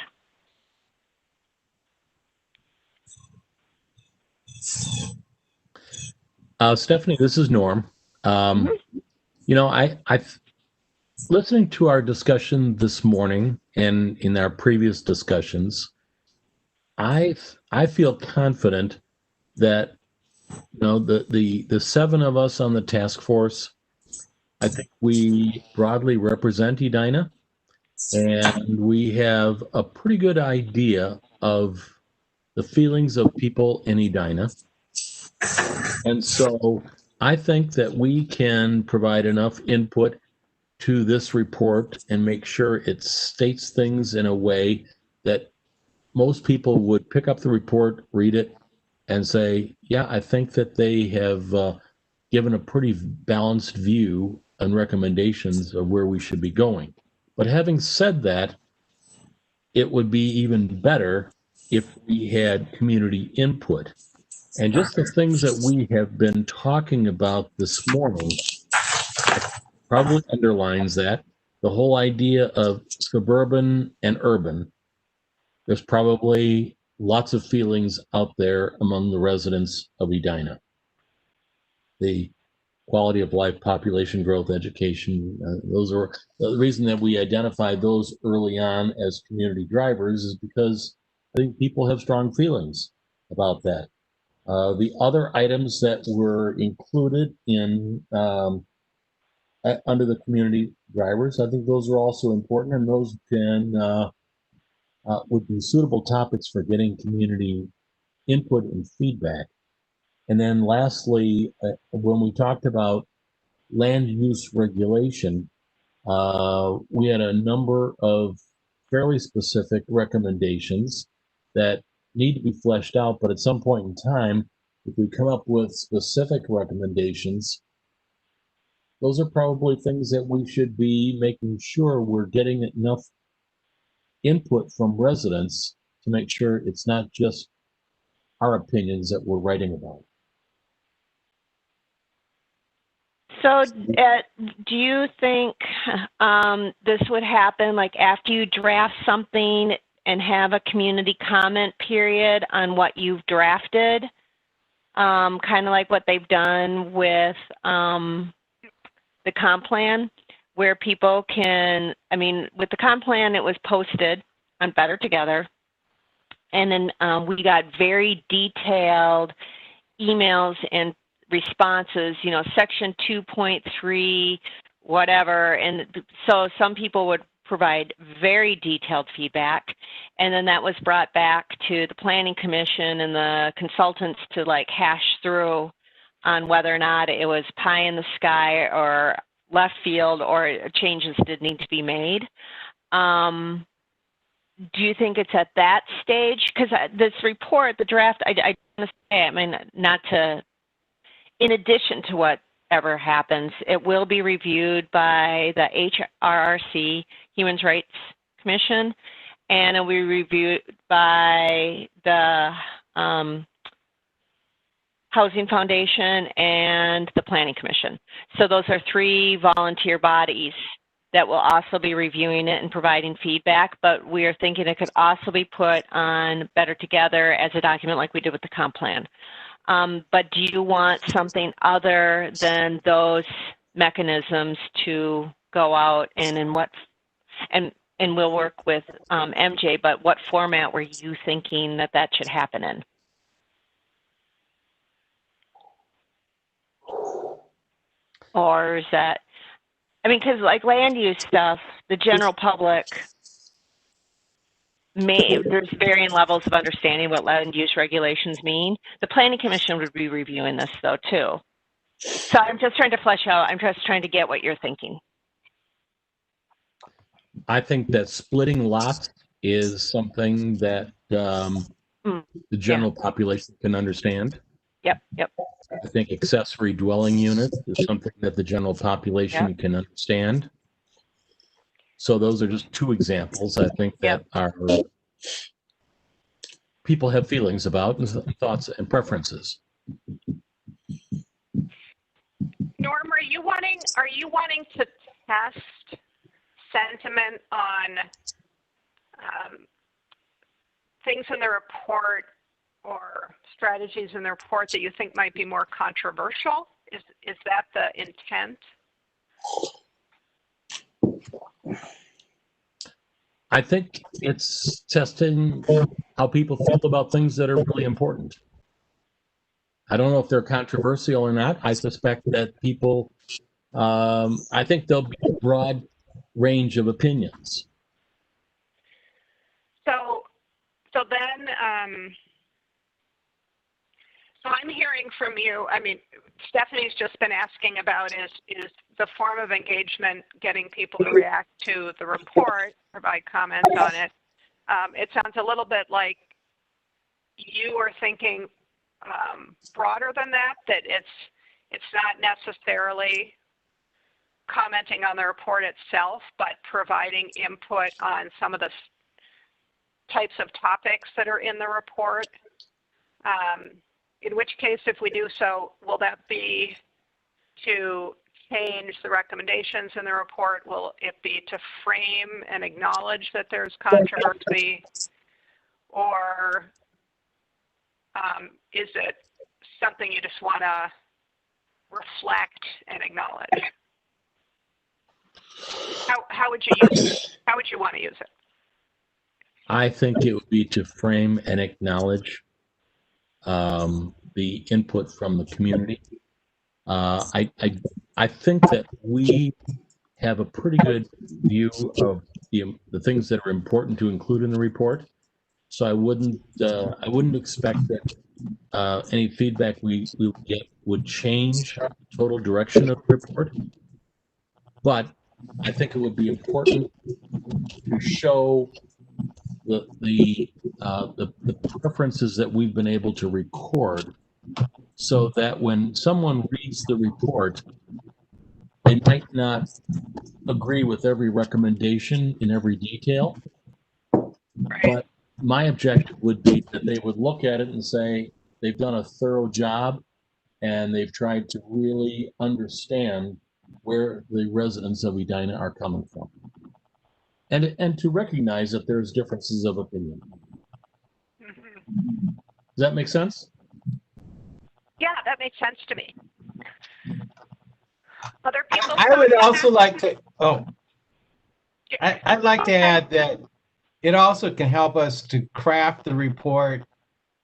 F: Stephanie, this is Norm. You know, I listening to our discussion this morning and in our previous discussions, I feel confident that you know the seven of us on the task force, I think we broadly represent Edina, and we have a pretty good idea of the feelings of people in Edina. And so I think that we can provide enough input to this report and make sure it states things in a way that most people would pick up the report, read it, and say, yeah, I think that they have given a pretty balanced view and recommendations of where we should be going. But having said that, it would be even better if we had community input. And just the things that we have been talking about this morning probably underlines that. The whole idea of suburban and urban, there's probably lots of feelings out there among the residents of Edina. The quality of life, population growth, education, those are the reason that we identified those early on as community drivers is because I think people have strong feelings about that. The other items that were included in under the community drivers, I think those are also important, and those can would be suitable topics for getting community input and feedback. And then lastly, when we talked about land use regulation, we had a number of fairly specific recommendations that need to be fleshed out, but at some point in time, if we come up with specific recommendations, those are probably things that we should be making sure we're getting enough input from residents to make sure it's not just our opinions that we're writing about.
A: So do you think this would happen like after you draft something and have a community comment period on what you've drafted? Kind of like what they've done with the comp plan, where people can, I mean, with the comp plan, it was posted on Better Together. And then we got very detailed emails and responses, you know, section 2.3, whatever. And so some people would provide very detailed feedback. And then that was brought back to the Planning Commission and the consultants to like hash through on whether or not it was pie in the sky or left field or changes did need to be made. Do you think it's at that stage? Because this report, the draft, I want to say, I mean, not to, in addition to whatever happens, it will be reviewed by the HRRC, Human Rights Commission, and it will be reviewed by the Housing Foundation and the Planning Commission. So those are three volunteer bodies that will also be reviewing it and providing feedback, but we are thinking it could also be put on Better Together as a document like we did with the comp plan. But do you want something other than those mechanisms to go out and in what, and we'll work with MJ, but what format were you thinking that that should happen in? Or is that, I mean, because like land use stuff, the general public there's varying levels of understanding what land use regulations mean. The Planning Commission would be reviewing this though too. So I'm just trying to flesh out, I'm just trying to get what you're thinking.
F: I think that splitting lots is something that the general population can understand.
A: Yep.
F: I think accessory dwelling units is something that the general population can understand. So those are just two examples, I think, that are people have feelings about and thoughts and preferences.
C: Norm, are you wanting to test sentiment on things in the report or strategies in the report that you think might be more controversial? Is that the intent?
F: I think it's testing how people feel about things that are really important. I don't know if they're controversial or not. I suspect that people, I think there'll be a broad range of opinions.
C: So then, so I'm hearing from you, I mean, Stephanie's just been asking about is the form of engagement getting people to react to the report, provide comments on it. It sounds a little bit like you are thinking broader than that it's not necessarily commenting on the report itself, but providing input on some of the types of topics that are in the report. In which case, if we do so, will that be to change the recommendations in the report? Will it be to frame and acknowledge that there's controversy? Or is it something you just want to reflect and acknowledge? How would you use it? How would you want to use it?
F: I think it would be to frame and acknowledge the input from the community. I think that we have a pretty good view of the things that are important to include in the report. So I wouldn't expect that any feedback we would get would change the total direction of the report. But I think it would be important to show the preferences that we've been able to record, so that when someone reads the report, they might not agree with every recommendation in every detail. But my objective would be that they would look at it and say they've done a thorough job and they've tried to really understand where the residents of Edina are coming from. And to recognize that there's differences of opinion.
C: Mm-hmm.
F: Does that make sense?
C: Yeah, that makes sense to me. Other people?
D: I would also like to, I'd like to add that it also can help us to craft the report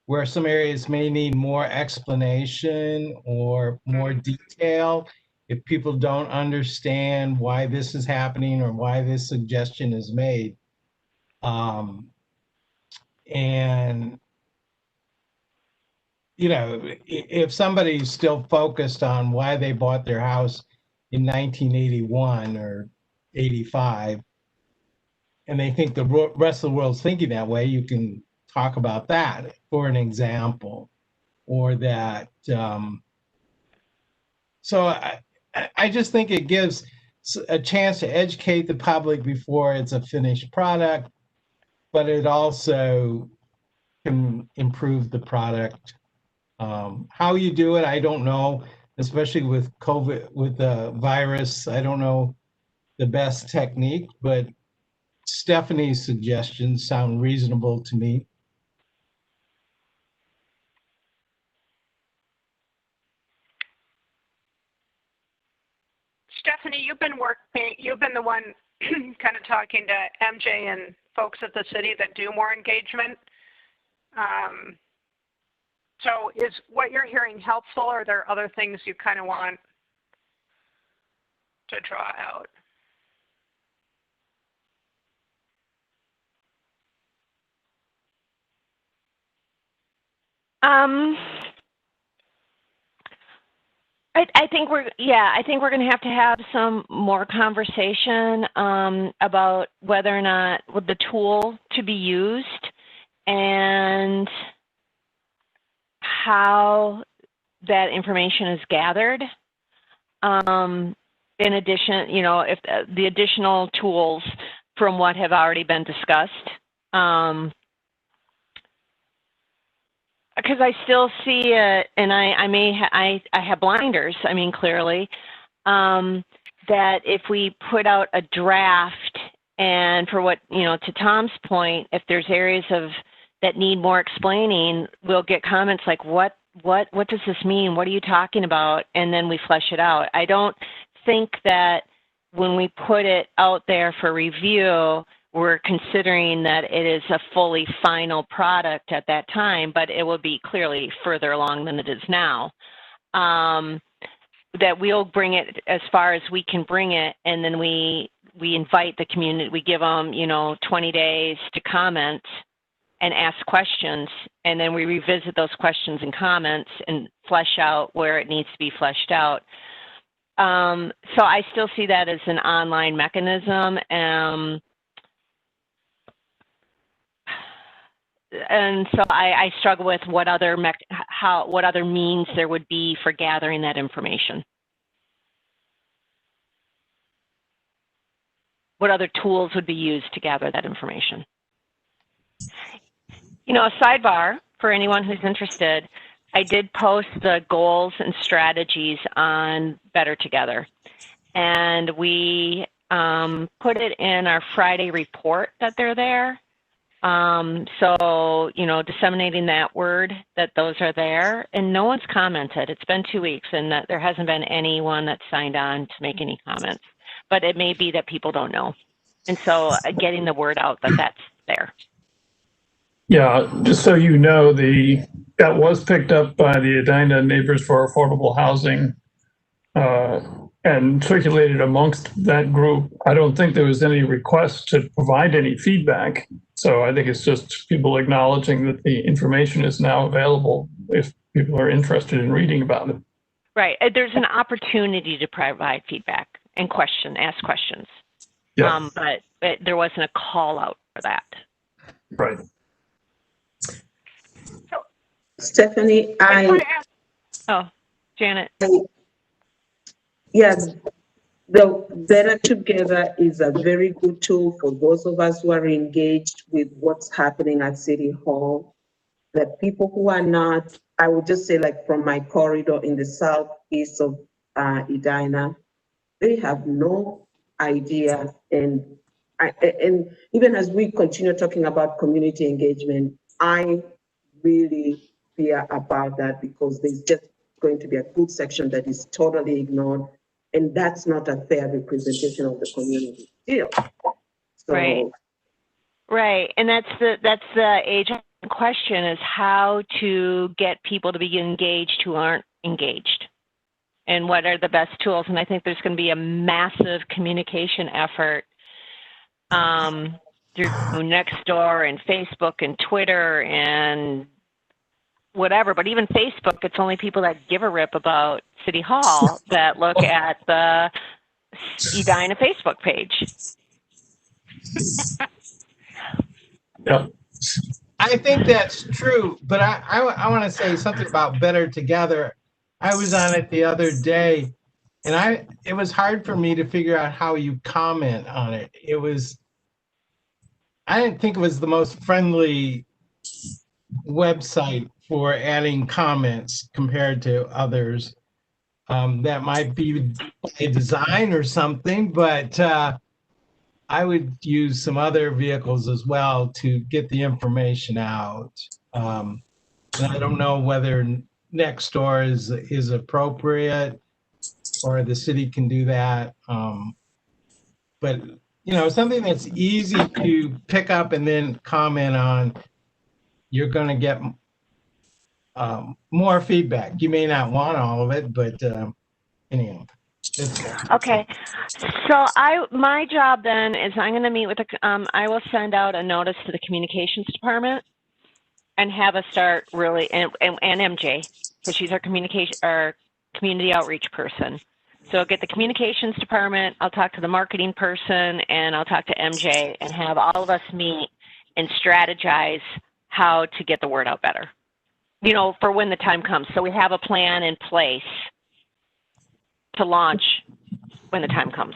D: where some areas may need more explanation or more detail. If people don't understand why this is happening or why this suggestion is made. And, you know, if somebody's still focused on why they bought their house in 1981 or 85, and they think the rest of the world's thinking that way, you can talk about that for an example, or that. So I just think it gives a chance to educate the public before it's a finished product, but it also can improve the product. How you do it, I don't know, especially with COVID, with the virus. I don't know the best technique, but Stephanie's suggestions sound reasonable to me.
C: Stephanie, you've been the one kind of talking to MJ and folks at the city that do more engagement. So is what you're hearing helpful, or are there other things you kind of want to draw out?
A: I think we're going to have some more conversation about whether or not with the tool to be used and how that information is gathered. In addition, if the additional tools from what have already been discussed. Because I still see it, and I have blinders. I mean, clearly, that if we put out a draft, and for what to Tom's point, if there's areas that need more explaining, we'll get comments like, "What does this mean? What are you talking about?" And then we flesh it out. I don't think that when we put it out there for review, we're considering that it is a fully final product at that time, but it will be clearly further along than it is now. That we'll bring it as far as we can bring it, and then we invite the community, we give them, 20 days to comment and ask questions, and then we revisit those questions and comments and flesh out where it needs to be fleshed out. So I still see that as an online mechanism. And so I struggle with what other means there would be for gathering that information. What other tools would be used to gather that information? A sidebar for anyone who's interested, I did post the goals and strategies on Better Together. And we put it in our Friday report that they're there. So, disseminating that word that those are there, and no one's commented. It's been 2 weeks and that there hasn't been anyone that signed on to make any comments, but it may be that people don't know. And so getting the word out that that's there.
E: Yeah, just so you know, that was picked up by the Edina Neighbors for Affordable Housing and circulated amongst that group. I don't think there was any request to provide any feedback. So I think it's just people acknowledging that the information is now available if people are interested in reading about it.
A: Right. There's an opportunity to provide feedback and ask questions.
E: Yeah.
A: But there wasn't a call out for that.
E: Right.
H: Stephanie,
A: Janet.
H: Yeah, the Better Together is a very good tool for those of us who are engaged with what's happening at City Hall. That people who are not, I would just say, like from my corridor in the southeast of Edina, they have no idea. And even as we continue talking about community engagement, I really fear about that because there's just going to be a good section that is totally ignored. And that's not a fair representation of the community still. So,
A: right. And that's the age-old question, is how to get people to be engaged who aren't engaged. And what are the best tools? And I think there's going to be a massive communication effort through Nextdoor and Facebook and Twitter and whatever. But even Facebook, it's only people that give a rip about City Hall that look at the Edina Facebook page.
E: Yeah.
D: I think that's true, but I want to say something about Better Together. I was on it the other day, and it was hard for me to figure out how you comment on it. I didn't think it was the most friendly website for adding comments compared to others. That might be by design or something, but I would use some other vehicles as well to get the information out. And I don't know whether Nextdoor is appropriate or the city can do that. But something that's easy to pick up and then comment on, you're going to get more feedback. You may not want all of it, but anyhow.
A: Okay, so my job then is I'm going to meet with I will send out a notice to the communications department and have us start really, and MJ, because she's our community outreach person. So I'll get the communications department, I'll talk to the marketing person, and I'll talk to MJ and have all of us meet and strategize how to get the word out better, you know, for when the time comes. So we have a plan in place to launch when the time comes.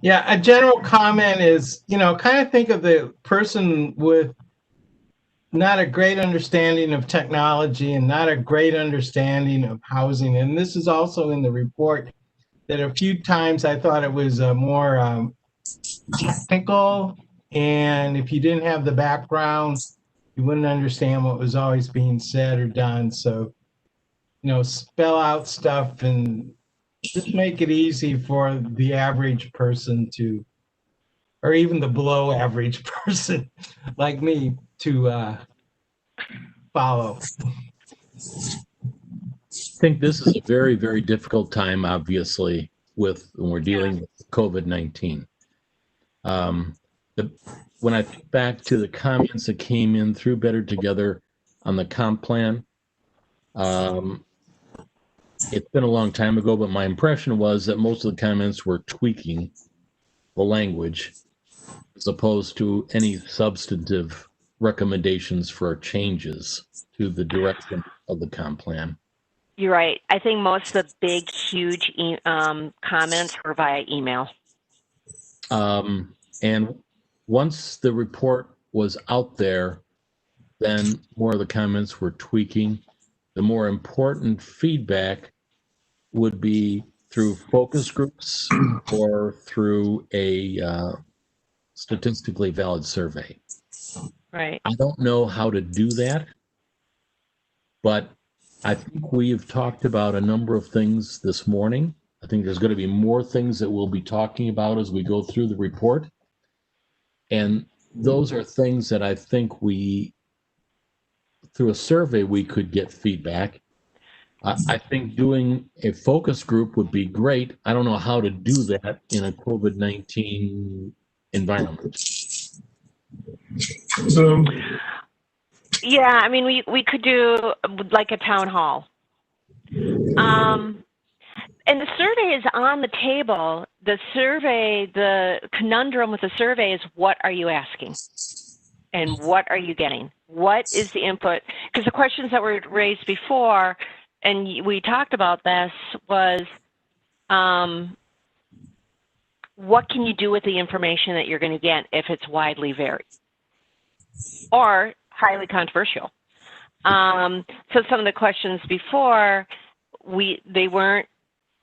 D: Yeah, a general comment is, you know, kind of think of the person with not a great understanding of technology and not a great understanding of housing. And this is also in the report that a few times I thought it was more technical. And if you didn't have the background, you wouldn't understand what was always being said or done. So, you know, spell out stuff and just make it easy for the average person to, or even the below average person like me to follow.
F: I think this is a very, very difficult time, obviously, when we're dealing with COVID-19. When I think back to the comments that came in through Better Together on the comp plan, it's been a long time ago, but my impression was that most of the comments were tweaking the language as opposed to any substantive recommendations for changes to the direction of the comp plan.
A: You're right. I think most of the big, huge comments were via email.
F: And once the report was out there, then more of the comments were tweaking. The more important feedback would be through focus groups or through a statistically valid survey.
A: Right.
F: I don't know how to do that, but I think we've talked about a number of things this morning. I think there's going to be more things that we'll be talking about as we go through the report. And those are things that I think through a survey, we could get feedback. I think doing a focus group would be great. I don't know how to do that in a COVID-19 environment.
E: Zoom.
A: Yeah, I mean, we could do like a town hall. And the survey is on the table. The conundrum with the survey is, what are you asking? And what are you getting? What is the input? Because the questions that were raised before, and we talked about this, was what can you do with the information that you're going to get if it's widely varied or highly controversial? So some of the questions before, they weren't,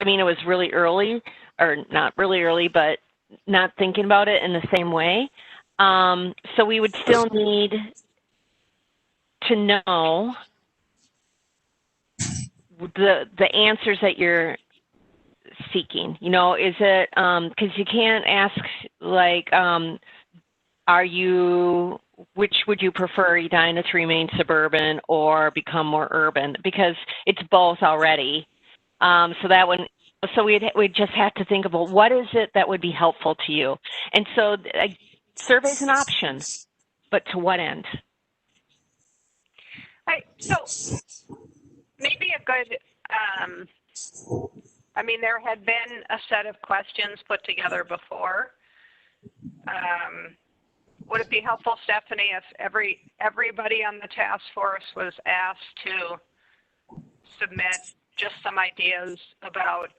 A: I mean, it was really early, or not really early, but not thinking about it in the same way. So we would still need to know the answers that you're seeking. You know, is it, because you can't ask, like, which would you prefer, Edina, to remain suburban or become more urban? Because it's both already. So we'd just have to think about, what is it that would be helpful to you? And so survey's an option, but to what end?
C: So maybe a good, I mean, there had been a set of questions put together before. Would it be helpful, Stephanie, if everybody on the task force was asked to submit just some ideas about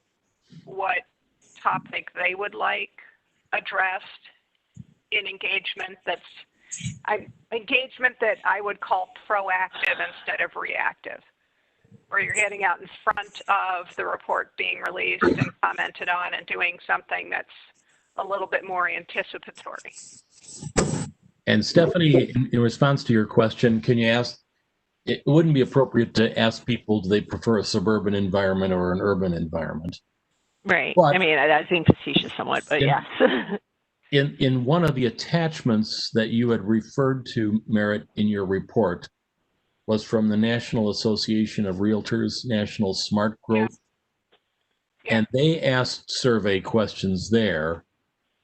C: what topic they would like addressed in engagement engagement that I would call proactive instead of reactive, where you're getting out in front of the report being released and commented on and doing something that's a little bit more anticipatory.
F: And Stephanie, in response to your question, can you ask, it wouldn't be appropriate to ask people, do they prefer a suburban environment or an urban environment?
A: Right.
F: But
A: I mean, that's being facetious somewhat, but yes.
F: In one of the attachments that you had referred to, Merritt, in your report was from the National Association of Realtors, National Smart Growth And they asked survey questions there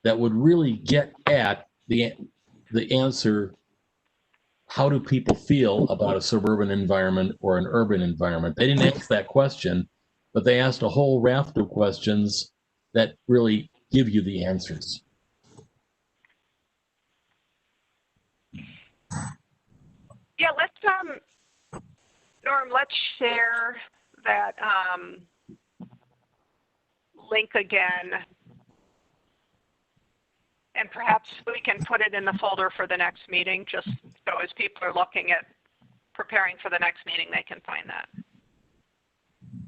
F: that would really get at the answer. How do people feel about a suburban environment or an urban environment? They didn't ask that question, but they asked a whole raft of questions that really give you the answers.
C: Yeah, let's Norm, let's share that link again, and perhaps we can put it in the folder for the next meeting, just so as people are looking at preparing for the next meeting, they can find that.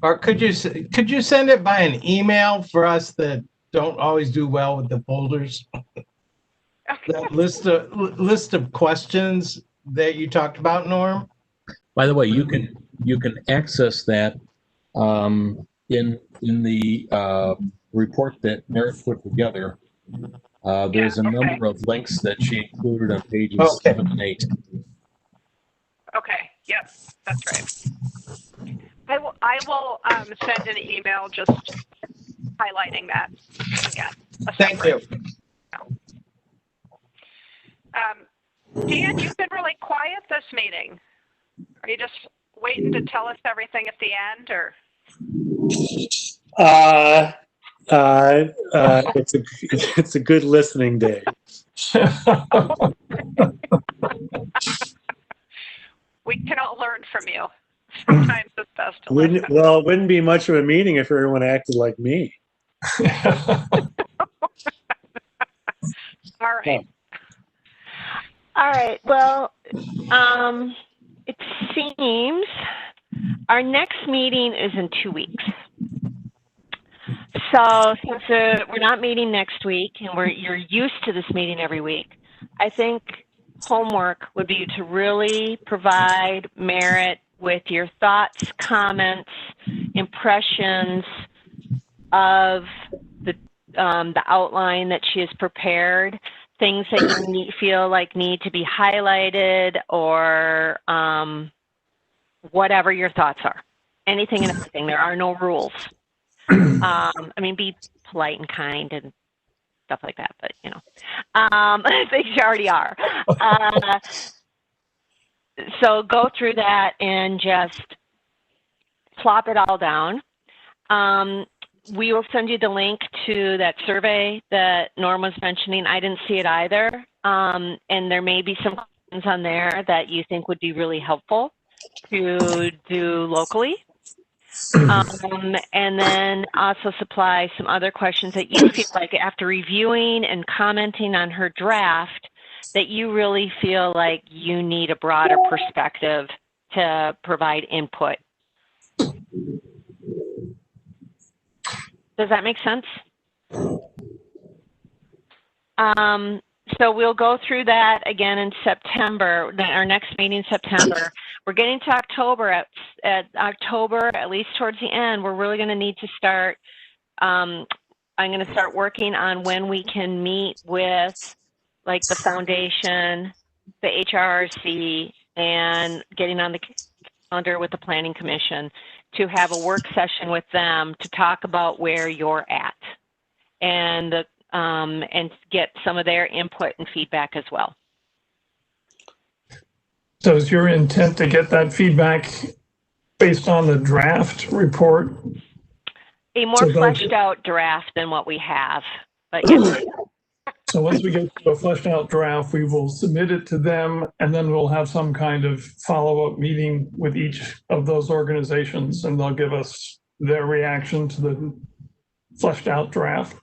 D: Or could you send it by an email for us that don't always do well with the folders? That list of questions that you talked about, Norm?
F: By the way, you can access that in the report that Merit put together. There's a number of links that she included on pages 7 and 8.
C: Okay. Yep, that's right. I will send an email just highlighting that again.
D: Thank you.
C: Dan, you've been really quiet this meeting. Are you just waiting to tell us everything at the end, or?
B: It's a good listening day.
C: We can all learn from you. Sometimes it's best to listen.
B: Well, it wouldn't be much of a meeting if everyone acted like me.
C: All right.
A: All right. Well, it seems our next meeting is in 2 weeks. So since we're not meeting next week and you're used to this meeting every week, I think homework would be to really provide Merit with your thoughts, comments, impressions of the outline that she has prepared, things that you feel like need to be highlighted, or whatever your thoughts are. Anything and everything. There are no rules. I mean, be polite and kind and stuff like that, but you know, things you already are. So go through that and just plop it all down. We will send you the link to that survey that Norm was mentioning. I didn't see it either. And there may be some questions on there that you think would be really helpful to do locally. And then also supply some other questions that you feel like after reviewing and commenting on her draft, that you really feel like you need a broader perspective to provide input. Does that make sense? So we'll go through that again in September, our next meeting in September. We're getting to October. At October, at least towards the end, we're really going to need to start, I'm going to start working on when we can meet with like the foundation, the HRRC, and getting on the calendar with the Planning Commission to have a work session with them to talk about where you're at and get some of their input and feedback as well.
E: So is your intent to get that feedback based on the draft report?
A: A more fleshed out draft than what we have, but yes.
E: So once we get to a fleshed out draft, we will submit it to them, and then we'll have some kind of follow-up meeting with each of those organizations, and they'll give us their reaction to the fleshed out draft.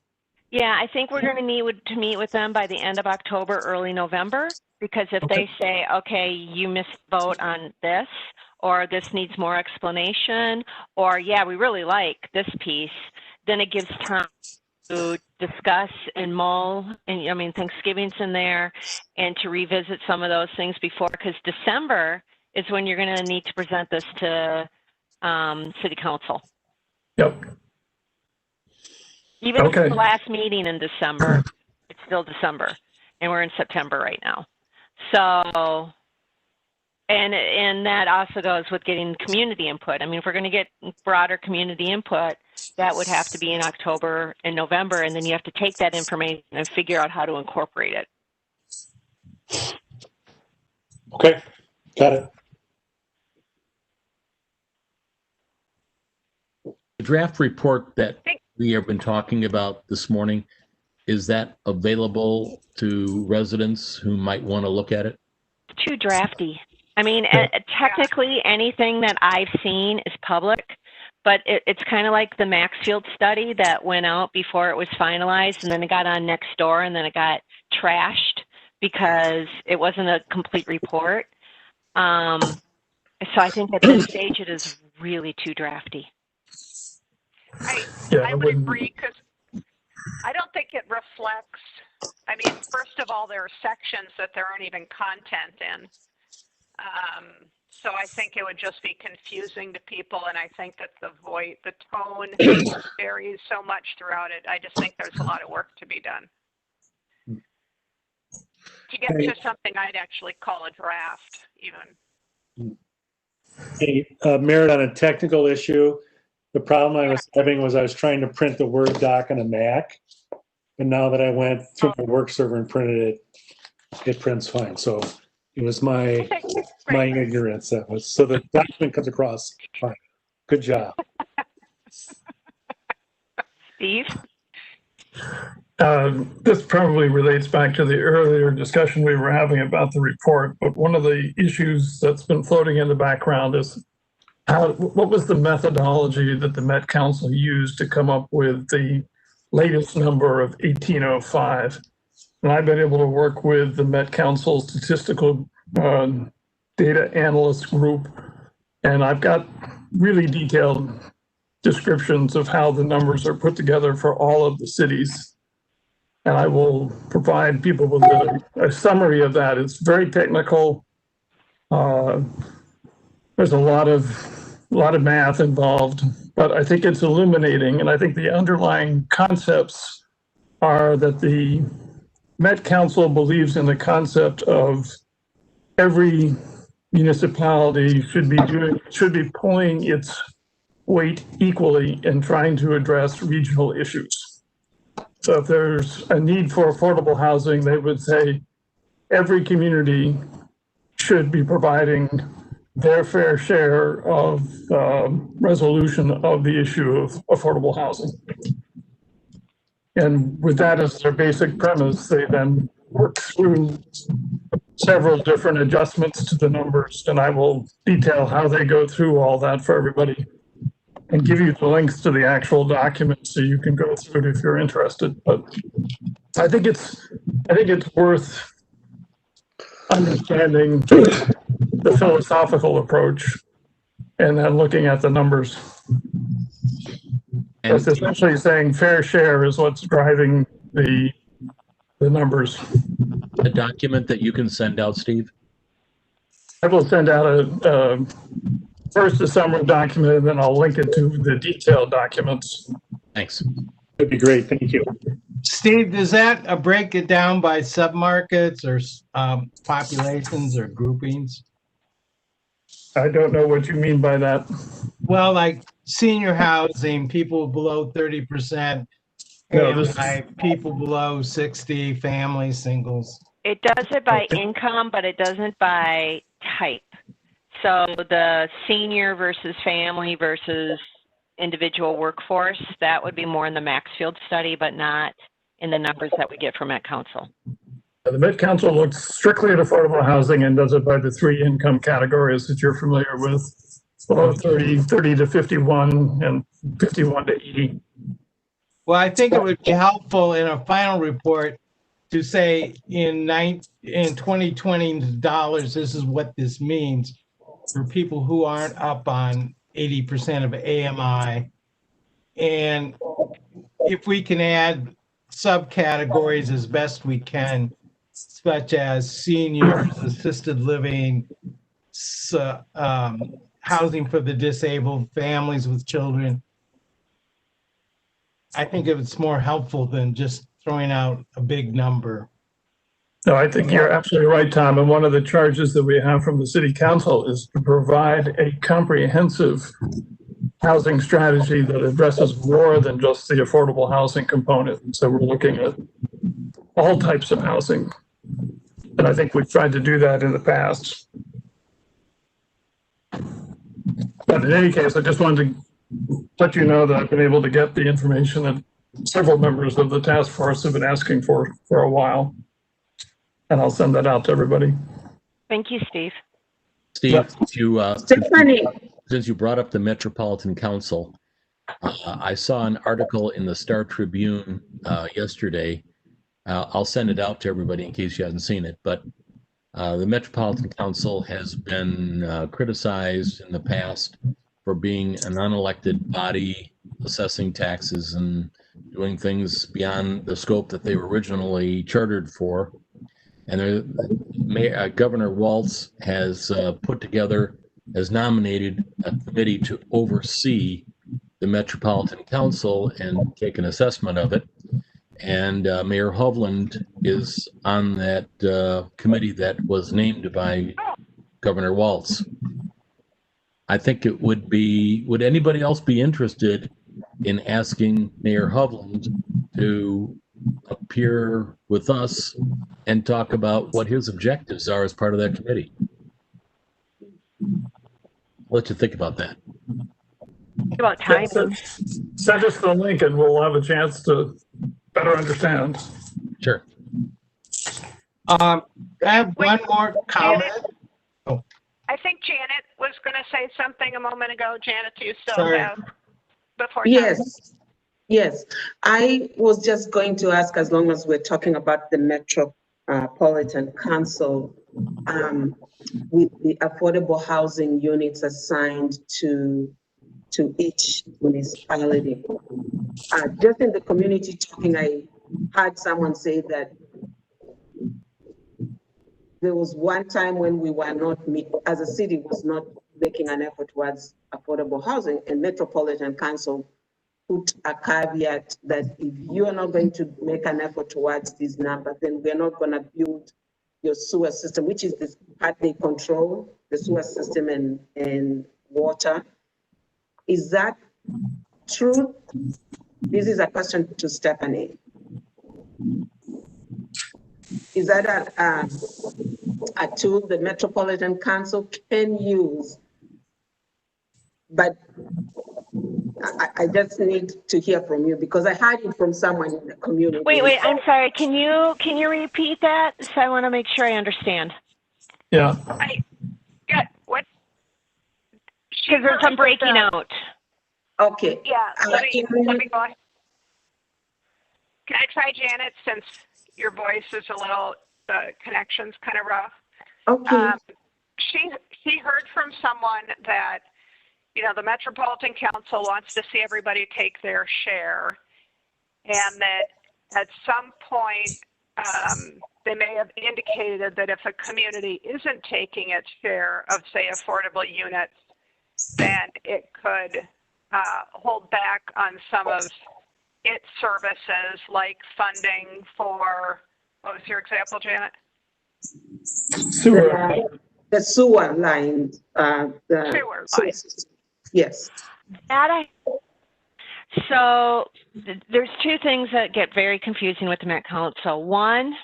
E: Yeah,
A: I think we're going to need to meet with them by the end of October, early November, because if they say, okay, you missed the vote on this, or this needs more explanation, or yeah, we really like this piece, then it gives time to discuss and mull, and I mean, Thanksgiving's in there, and to revisit some of those things before, because December is when you're going to need to present this to City Council.
E: Yep.
A: Even if it's the last meeting in December, it's still December, and we're in September right now. So, And that also goes with getting community input. I mean, if we're going to get broader community input, that would have to be in October and November, and then you have to take that information and figure out how to incorporate it.
B: Okay, got it.
F: The draft report that we have been talking about this morning, is that available to residents who might want to look at it?
A: It's too drafty. I mean, technically anything that I've seen is public, but it's kind of like the Maxfield study that went out before it was finalized, and then it got on Nextdoor, and then it got trashed because it wasn't a complete report. So I think at this stage it is really too drafty.
C: I would agree, because I don't think it reflects, I mean, first of all, there are sections that there aren't even content in. So I think it would just be confusing to people, and I think that the tone varies so much throughout it. I just think there's a lot of work to be done to get to something I'd actually call a draft, even.
B: Hey, Merit, on a technical issue, the problem I was having was I was trying to print the Word doc on a Mac, and now that I went through my work server and printed it, it prints fine. So it was my ignorance that was, so the document comes across fine. Good job.
A: Steve?
E: This probably relates back to the earlier discussion we were having about the report, but one of the issues that's been floating in the background is what was the methodology that the Met Council used to come up with the latest number of 1805? And I've been able to work with the Met Council statistical data analyst group, and I've got really detailed descriptions of how the numbers are put together for all of the cities. And I will provide people with a summary of that. It's very technical. There's a lot of math involved, but I think it's illuminating. And I think the underlying concepts are that the Met Council believes in the concept of every municipality should be pulling its weight equally in trying to address regional issues. So if there's a need for affordable housing, they would say every community should be providing their fair share of resolution of the issue of affordable housing. And with that as their basic premise, they then work through several different adjustments to the numbers, and I will detail how they go through all that for everybody and give you the links to the actual document so you can go through it if you're interested. But I think it's worth understanding the philosophical approach and then looking at the numbers.
F: And
E: It's essentially saying fair share is what's driving the numbers.
F: a document that you can send out, Steve?
E: I will send out first a summary document, and then I'll link it to the detailed documents.
F: Thanks.
B: That'd be great. Thank you.
D: Steve, does that break it down by submarkets or populations or groupings?
E: I don't know what you mean by that.
D: Well, like senior housing, people below 30%,
E: No,
D: people below 60, families, singles.
A: It does it by income, but it doesn't by type. So the senior versus family versus individual workforce, that would be more in the Maxfield study, but not in the numbers that we get from Met Council.
E: The Met Council looks strictly at affordable housing and does it by the three income categories that you're familiar with: below 30, 30 to 51, and 51 to 80.
D: Well, I think it would be helpful in a final report to say in 2020 dollars, this is what this means for people who aren't up on 80% of AMI. And if we can add subcategories as best we can, such as seniors, assisted living, housing for the disabled, families with children, I think it's more helpful than just throwing out a big number.
E: No, I think you're absolutely right, Tom. And one of the charges that we have from the city council is to provide a comprehensive housing strategy that addresses more than just the affordable housing component. So we're looking at all types of housing. And I think we've tried to do that in the past. But in any case, I just wanted to let you know that I've been able to get the information that several members of the task force have been asking for a while. And I'll send that out to everybody.
A: Thank you, Steve.
F: Steve,
E: Yep.
F: since you brought up the Metropolitan Council, I saw an article in the Star Tribune yesterday. I'll send it out to everybody in case you haven't seen it, but the Metropolitan Council has been criticized in the past for being an unelected body, assessing taxes and doing things beyond the scope that they were originally chartered for. And Governor Walz has nominated a committee to oversee the Metropolitan Council and take an assessment of it. And Mayor Hovland is on that committee that was named by Governor Walz. I think it would anybody else be interested in asking Mayor Hovland to appear with us and talk about what his objectives are as part of that committee? I'll let you think about that.
A: About timing.
E: Send us the link and we'll have a chance to better understand.
F: Sure.
D: I have one more comment.
C: I think Janet was going to say something a moment ago. Janet, do you still
D: Sorry.
C: have before?
H: Yes, yes. I was just going to ask, as long as we're talking about the Metropolitan Council, with the affordable housing units assigned to each municipality. Just in the community talking, I heard someone say that there was one time when we were not, as a city, was not making an effort towards affordable housing, and Metropolitan Council put a caveat that if you are not going to make an effort towards these numbers, then we're not going to build your sewer system, which is the part they control, the sewer system and water. Is that true? This is a question to Stephanie. Is that a tool the Metropolitan Council can use? But I just need to hear from you because I heard it from someone in the community.
A: Wait, I'm sorry. Can you repeat that? So I want to make sure I understand.
E: Yeah.
C: What?
A: Because there's some breaking out.
H: Okay.
C: Yeah, let me go ahead. Can I try Janet, since your voice is a little, the connection's kind of rough?
H: Okay.
C: She heard from someone that, the Metropolitan Council wants to see everybody take their share, and that at some point they may have indicated that if a community isn't taking its share of, say, affordable units, then it could hold back on some of its services, like funding for, what was your example, Janet?
E: Sewer.
H: The sewer line.
C: Sewer line.
H: Yes.
A: So there's two things that get very confusing with the Met Council. One,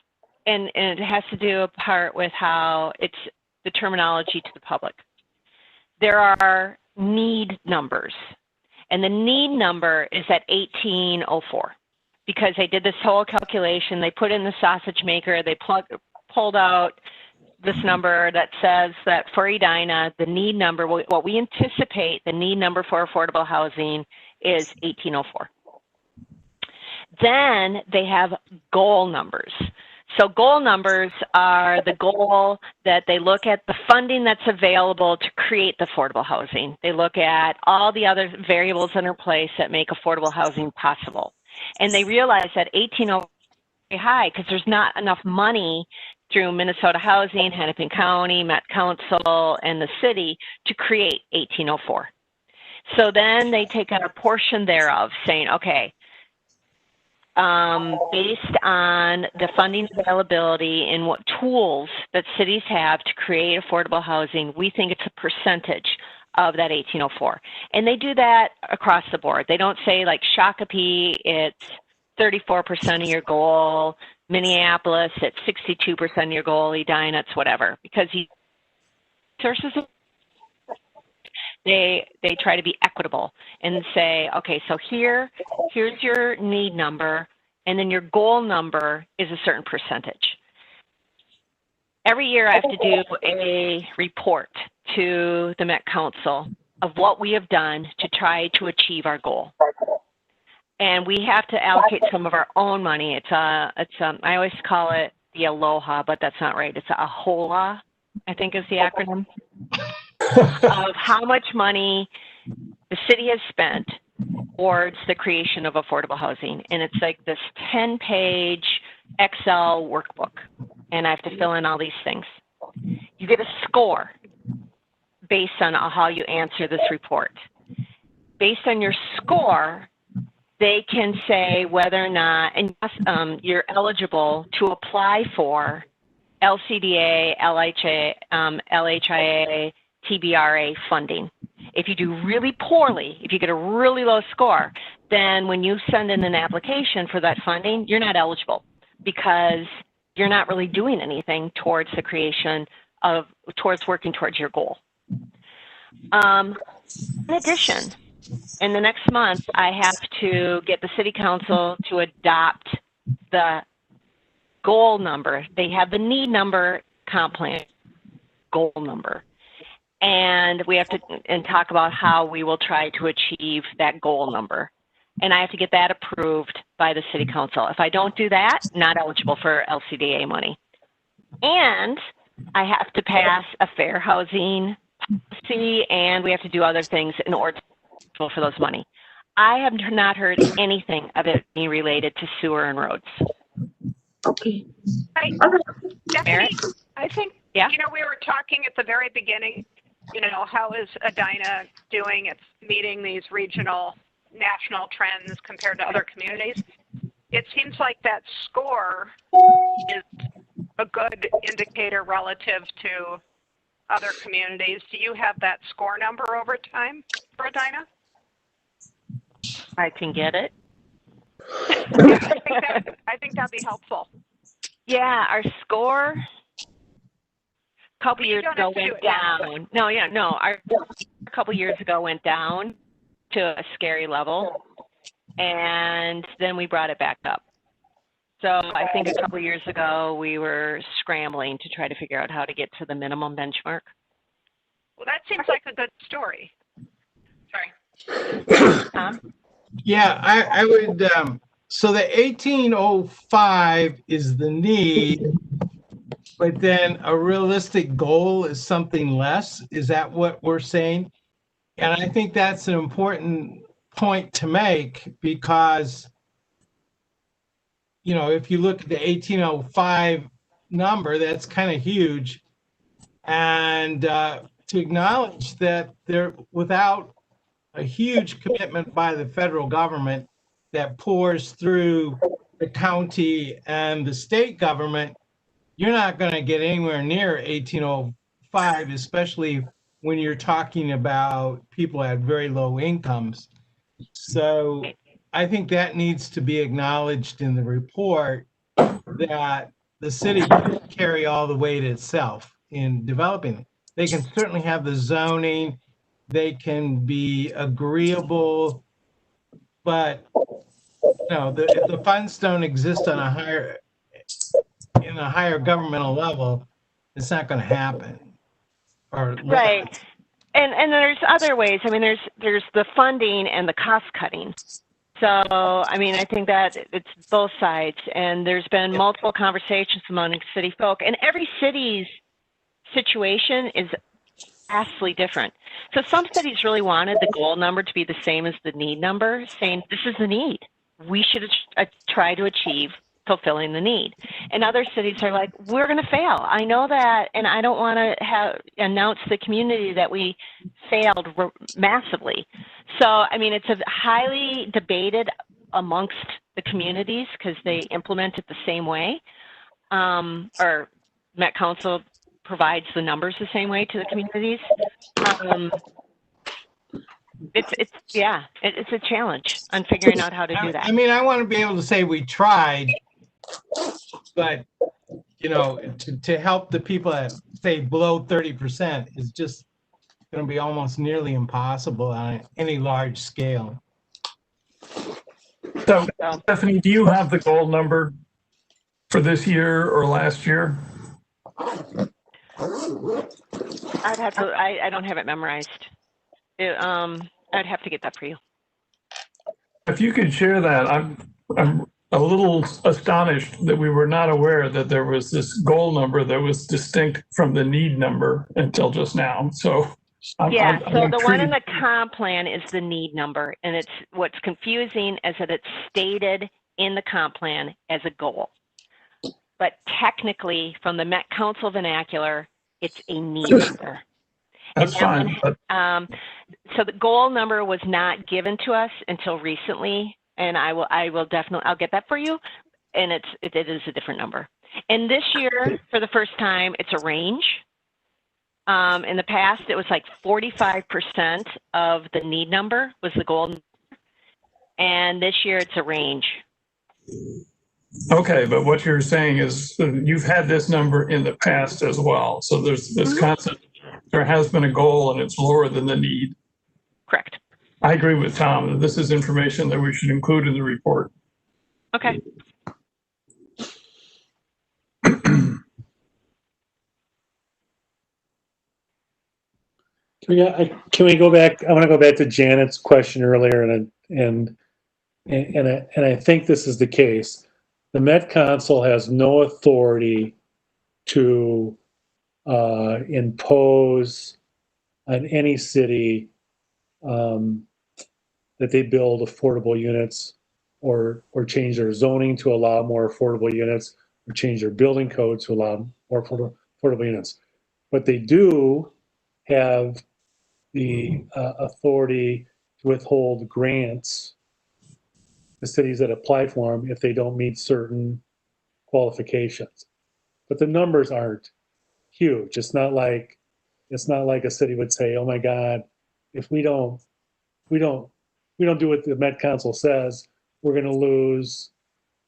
A: and it has to do a part with how it's the terminology to the public. There are need numbers, and the need number is at 1804 because they did this whole calculation. They put in the sausage maker, they pulled out this number that says that for Edina, the need number, what we anticipate the need number for affordable housing is 1804. Then they have goal numbers. So goal numbers are the goal that they look at the funding that's available to create the affordable housing. They look at all the other variables in place that make affordable housing possible. And they realize that 1804 is very high because there's not enough money through Minnesota Housing, Hennepin County, Met Council, and the city to create 1804. So then they take a portion thereof saying, okay, based on the funding availability and what tools that cities have to create affordable housing, we think it's a percentage of that 1804. And they do that across the board. They don't say like Shakopee, it's 34% of your goal, Minneapolis, it's 62% of your goal, Edina, it's whatever, because sources they try to be equitable and say, okay, so here's your need number, and then your goal number is a certain percentage. Every year I have to do a report to the Met Council of what we have done to try to achieve our goal. And we have to allocate some of our own money. I always call it the Aloha, but that's not right. It's a AHOLA, I think is the acronym, of how much money the city has spent towards the creation of affordable housing. And it's like this 10-page Excel workbook. And I have to fill in all these things. You get a score based on how you answer this report. Based on your score, they can say whether or not, and you're eligible to apply for LCDA, LHIA, TBRA funding. If you do really poorly, if you get a really low score, then when you send in an application for that funding, you're not eligible because you're not really doing anything towards the creation of, towards working towards your goal. In addition, in the next month, I have to get the city council to adopt the goal number. They have the need number comp plan goal number. And we have to talk about how we will try to achieve that goal number. And I have to get that approved by the city council. If I don't do that, not eligible for LCDA money. And I have to pass a fair housing policy, and we have to do other things in order to for those money. I have not heard anything of it being related to sewer and roads.
H: Okay.
C: Stephanie, I think,
A: yeah.
C: you know, we were talking at the very beginning, you know, how is Edina doing? It's meeting these regional, national trends compared to other communities. It seems like that score is a good indicator relative to other communities. Do you have that score number over time for Edina?
A: I can get it.
C: Yeah, I think that'd be helpful.
A: Yeah, our score a couple years ago went down. Our a couple years ago went down to a scary level, and then we brought it back up. So I think a couple years ago we were scrambling to try to figure out how to get to the minimum benchmark.
C: Well, that seems like a good story. Sorry.
A: Tom?
D: Yeah, I would, so the 1805 is the need, but then a realistic goal is something less. Is that what we're saying? And I think that's an important point to make because, you know, if you look at the 1805 number, that's kind of huge. And to acknowledge that there, without a huge commitment by the federal government that pours through the county and the state government, you're not going to get anywhere near 1805, especially when you're talking about people at very low incomes. So I think that needs to be acknowledged in the report that the city can't carry all the weight itself in developing it. They can certainly have the zoning, they can be agreeable, but you know, if the funds don't exist on a higher governmental level, it's not going to happen.
A: Right. And there's other ways. I mean, there's the funding and the cost cutting. So, I mean, I think that it's both sides, and there's been multiple conversations among city folk, and every city's situation is vastly different. So some cities really wanted the goal number to be the same as the need number, saying this is the need. We should try to achieve fulfilling the need. And other cities are like, we're going to fail. I know that, and I don't want to announce to the community that we failed massively. So, I mean, it's a highly debated amongst the communities because they implement it the same way. Or Met Council provides the numbers the same way to the communities. It's a challenge on figuring out how to do that.
D: I mean, I want to be able to say we tried, but you know, to help the people that say below 30% is just going to be almost nearly impossible on any large scale.
E: So, Stephanie, do you have the goal number for this year or last year?
A: I'd have to. I don't have it memorized. I'd have to get that for you.
E: If you could share that, I'm a little astonished that we were not aware that there was this goal number that was distinct from the need number until just now. So I'm
A: the one in
E: intrigued.
A: the comp plan is the need number, and it's what's confusing is that it's stated in the comp plan as a goal, but technically, from the Met Council vernacular, it's a need number.
E: That's fine.
A: So the goal number was not given to us until recently, and I'll get that for you. And it is a different number. And this year, for the first time, it's a range. In the past, it was like 45% of the need number was the goal, and this year it's a range.
E: Okay, but what you're saying is you've had this number in the past as well. So there's this concept. There has been a goal and it's lower than the need.
A: Correct.
E: I agree with Tom that this is information that we should include in the report.
A: Okay.
B: Can we go back? I want to go back to Janet's question earlier, and I think this is the case. The Met Council has no authority to impose on any city that they build affordable units or change their zoning to allow more affordable units or change their building code to allow more affordable units. But they do have the authority to withhold grants to cities that apply for them if they don't meet certain qualifications. But the numbers aren't huge. It's not like a city would say, "Oh my God, if we don't do what the Met Council says, we're going to lose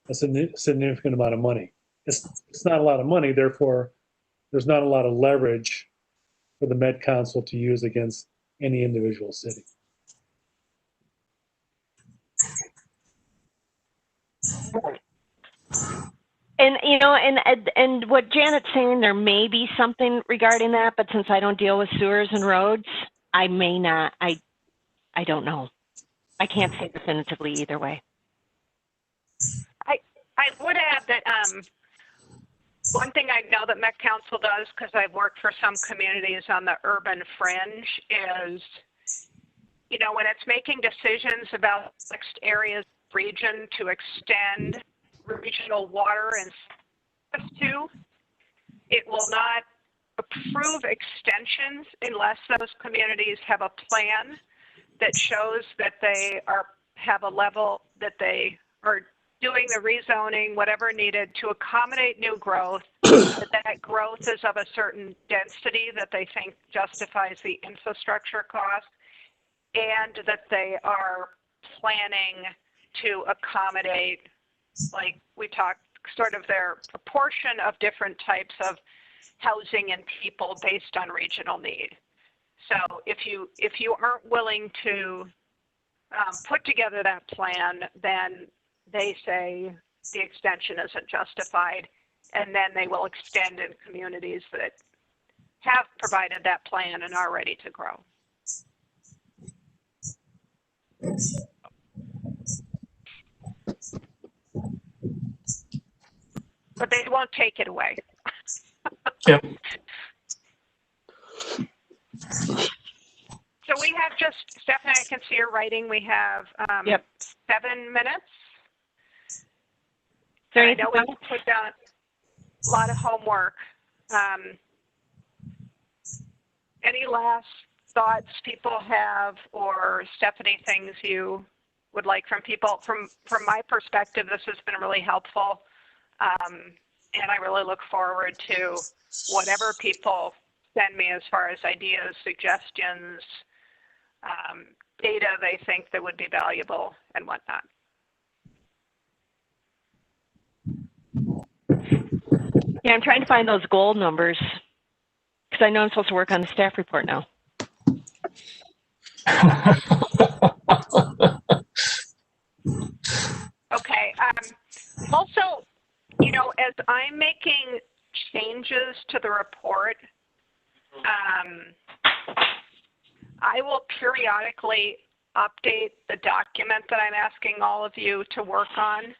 B: a significant amount of money." It's not a lot of money, therefore, there's not a lot of leverage for the Met Council to use against any individual city.
A: And you know, and what Janet's saying, there may be something regarding that, but since I don't deal with sewers and roads, I may not. I don't know. I can't say definitively either way.
C: I would add that one thing I know that Met Council does, because I've worked for some communities on the urban fringe, is, you know, when it's making decisions about next areas of region to extend regional water and access to, it will not approve extensions unless those communities have a plan that shows that they have a level that they are doing the rezoning, whatever needed to accommodate new growth, that growth is of a certain density that they think justifies the infrastructure cost, and that they are planning to accommodate, like we talked, sort of their proportion of different types of housing and people based on regional need. So if you aren't willing to put together that plan, then they say the extension isn't justified, and then they will extend in communities that have provided that plan and are ready to grow. But they won't take it away.
E: Yep.
C: So we have just, Stephanie, I can see your writing. We have 7 minutes.
A: So
C: I know we put down a lot of homework. Any last thoughts people have, or Stephanie, things you would like from people. From my perspective, this has been really helpful. And I really look forward to whatever people send me as far as ideas, suggestions, data they think that would be valuable and whatnot.
A: Yeah, I'm trying to find those goal numbers because I know I'm supposed to work on the staff report now.
C: Okay. Also, you know, as I'm making changes to the report, I will periodically update the document that I'm asking all of you to work on.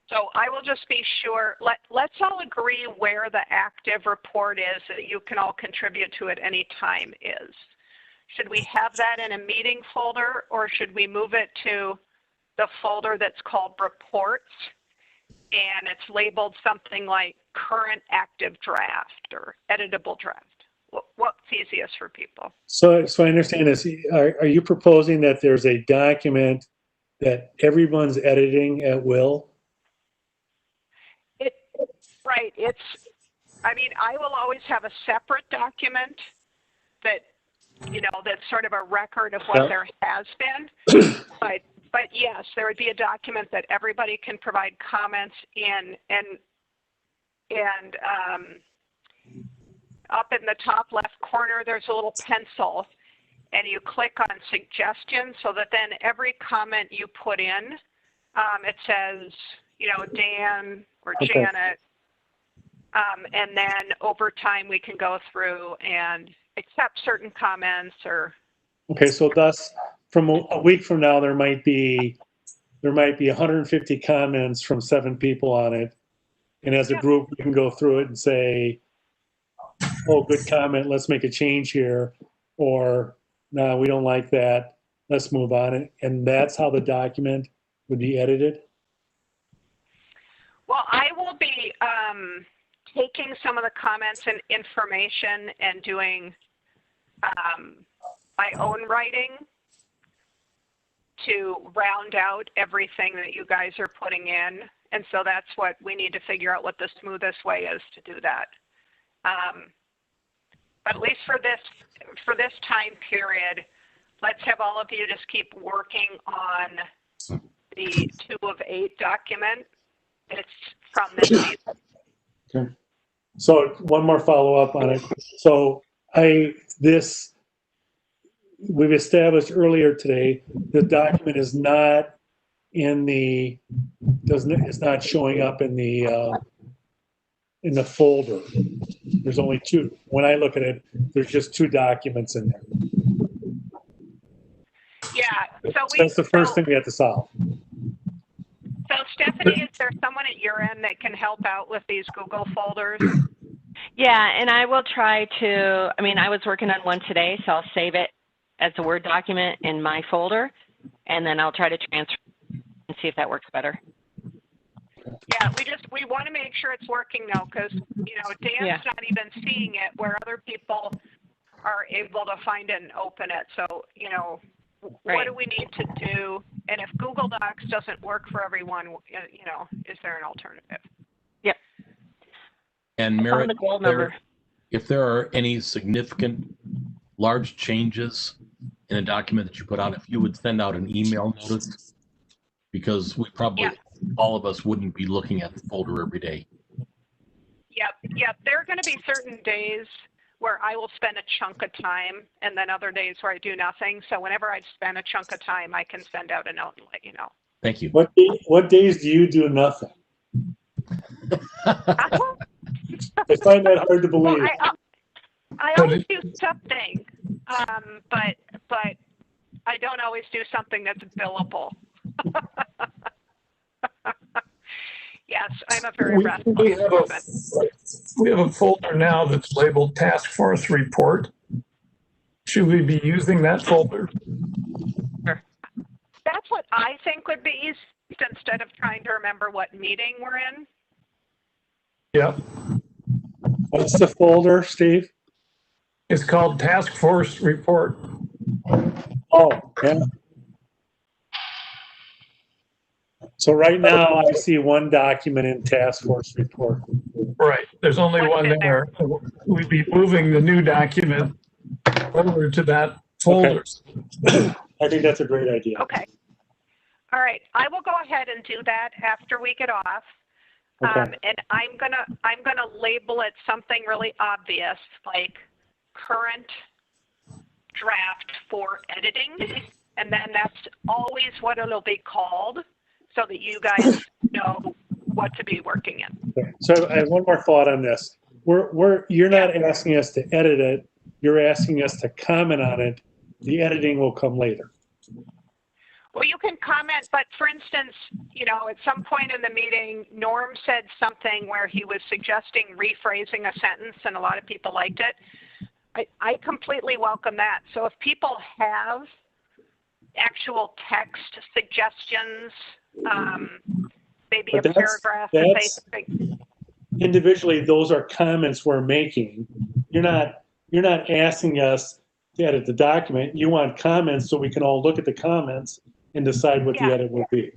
C: So I will just be sure, let's all agree where the active report is that you can all contribute to at any time is. Should we have that in a meeting folder, or should we move it to the folder that's called reports and it's labeled something like current active draft or editable draft? What's easiest for people?
B: So I understand this. Are you proposing that there's a document that everyone's editing at will?
C: Right. I mean, I will always have a separate document that, you know, that's sort of a record of what there has been. But yes, there would be a document that everybody can provide comments in, and up in the top left corner, there's a little pencil, and you click on suggestions, so that then every comment you put in, it says, you know, Dan or Janet, and then over time we can go through and accept certain comments or.
B: Okay, so thus, from a week from now, there might be 150 comments from 7 people on it, and as a group, we can go through it and say, "Oh, good comment. Let's make a change here," or "No, we don't like that. Let's move on." And that's how the document would be edited.
C: Well, I will be taking some of the comments and information and doing my own writing to round out everything that you guys are putting in. And so that's what we need to figure out, what the smoothest way is to do that. But at least for this time period, let's have all of you just keep working on the 2 of 8 document. It's from this season.
B: Okay. So one more follow-up on it. So we've established earlier today, the document is not it's not showing up in the folder. There's only 2. When I look at it, there's just 2 documents in there.
C: Yeah. So
B: that's the first thing we have to solve.
C: So Stephanie, is there someone at your end that can help out with these Google folders?
A: Yeah, and I will try to, I mean, I was working on one today, so I'll save it as a Word document in my folder, and then I'll try to transfer and see if that works better.
C: Yeah, we want to make sure it's working now, because, you know, Dan's not even seeing it where other people are able to find it and open it. So, you know, what do we need to do? And if Google Docs doesn't work for everyone, you know, is there an alternative?
A: Yep.
F: And Merritt, if there are any significant large changes in a document that you put out, if you would send out an email notice, because we probably, all of us wouldn't be looking at the folder every day.
C: Yep. There are going to be certain days where I will spend a chunk of time, and then other days where I do nothing. So whenever I spend a chunk of time, I can send out a note and let you know.
F: Thank you.
B: What days do you do nothing? I find that hard to believe.
C: Well, I always do something, but I don't always do something that's billable. Yes, I'm a very restless person.
E: We have a folder now that's labeled Task Force Report. Should we be using that folder?
A: Sure.
C: That's what I think would be easy, instead of trying to remember what meeting we're in.
E: Yep.
B: What's the folder, Steve?
E: It's called Task Force Report.
B: Oh, yeah. So right now I see one document in task force report.
E: Right, there's only
C: What's
E: one
C: in there?
E: there. We'd be moving the new document over to that folder.
B: I think that's a great idea.
C: Okay. All right. I will go ahead and do that after we get off.
B: Okay.
C: And I'm gonna label it something really obvious, like current draft for editing, and then that's always what it'll be called, so that you guys know what to be working in.
B: Okay. So I have one more thought on this. You're not asking us to edit it. You're asking us to comment on it. The editing will come later.
C: Well, you can comment, but for instance, you know, at some point in the meeting, Norm said something where he was suggesting rephrasing a sentence, and a lot of people liked it. I completely welcome that. So if people have actual text suggestions, maybe
B: But
C: a paragraph that they think.
B: Individually, those are comments we're making. You're not asking us to edit the document. You want comments so we can all look at the comments and decide what the edit will be.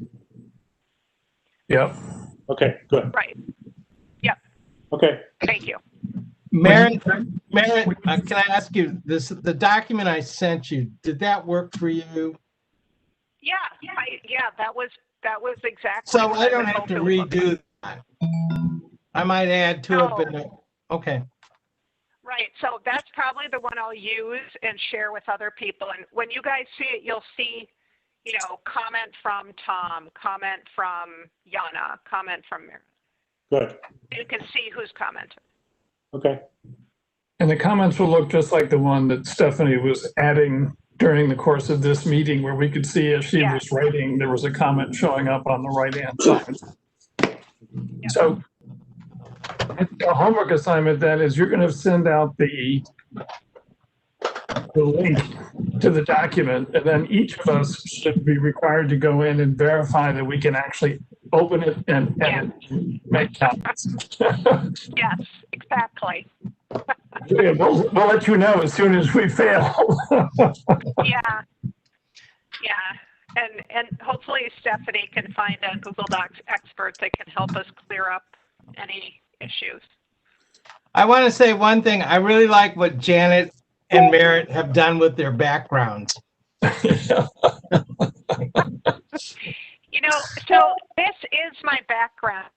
E: Yep.
B: Okay, good.
C: Right. Yep.
B: Okay.
C: Thank you.
D: Merritt, can I ask you this? The document I sent you, did that work for you?
C: Yeah. That was exactly.
D: So
C: what
D: I don't
C: was
D: have to
C: hoping.
D: redo that. I might add to it, but no. Okay.
C: Right. So that's probably the one I'll use and share with other people. And when you guys see it, you'll see, you know, comment from Tom, comment from Yana, comment from Mary.
B: Good.
C: You can see who's commented.
B: Okay.
E: And the comments will look just like the one that Stephanie was adding during the course of this meeting, where we could see as she was writing, there was a comment showing up on the right-hand side. So the homework assignment then is you're going to send out the link to the document, and then each of us should be required to go in and verify that we can actually open it and edit and make comments.
C: Yes, exactly.
E: Yeah, we'll let you know as soon as we fail.
C: Yeah. And hopefully Stephanie can find a Google Docs expert that can help us clear up any issues.
D: I want to say one thing. I really like what Janet and Merritt have done with their backgrounds.
C: You know, so this is my background.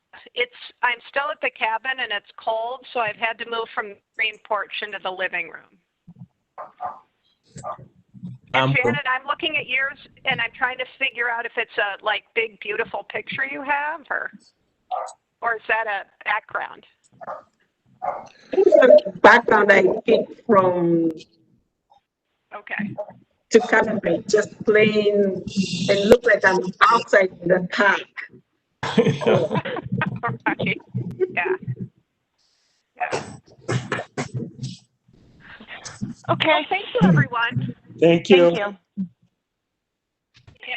C: I'm still at the cabin and it's cold, so I've had to move from the green porch into the living room. And Janet, I'm looking at yours and I'm trying to figure out if it's a like big, beautiful picture you have or is that a background?
H: It's a background I picked from to Calgary, just plain and look like I'm outside in the park.
C: Right. Yeah. Okay. Well, thank you, everyone.
B: Thank you.
A: Thank you.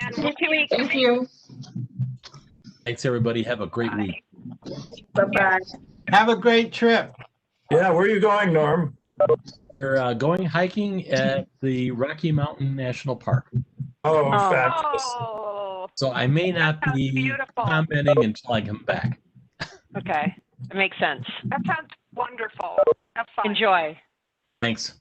C: And we'll see you.
G: Thank you.
F: Thanks, everybody. Have a great week.
H: Bye-bye.
D: Have a great trip.
E: Yeah, where are you going, Norm?
F: We're going hiking at the Rocky Mountain National Park.
E: Oh, fabulous.
C: Oh,
F: So I may not
C: that sounds
F: be
C: beautiful.
F: commenting until I come back.
A: Okay. It makes sense.
C: That sounds wonderful. Have fun.
A: Enjoy.
F: Thanks.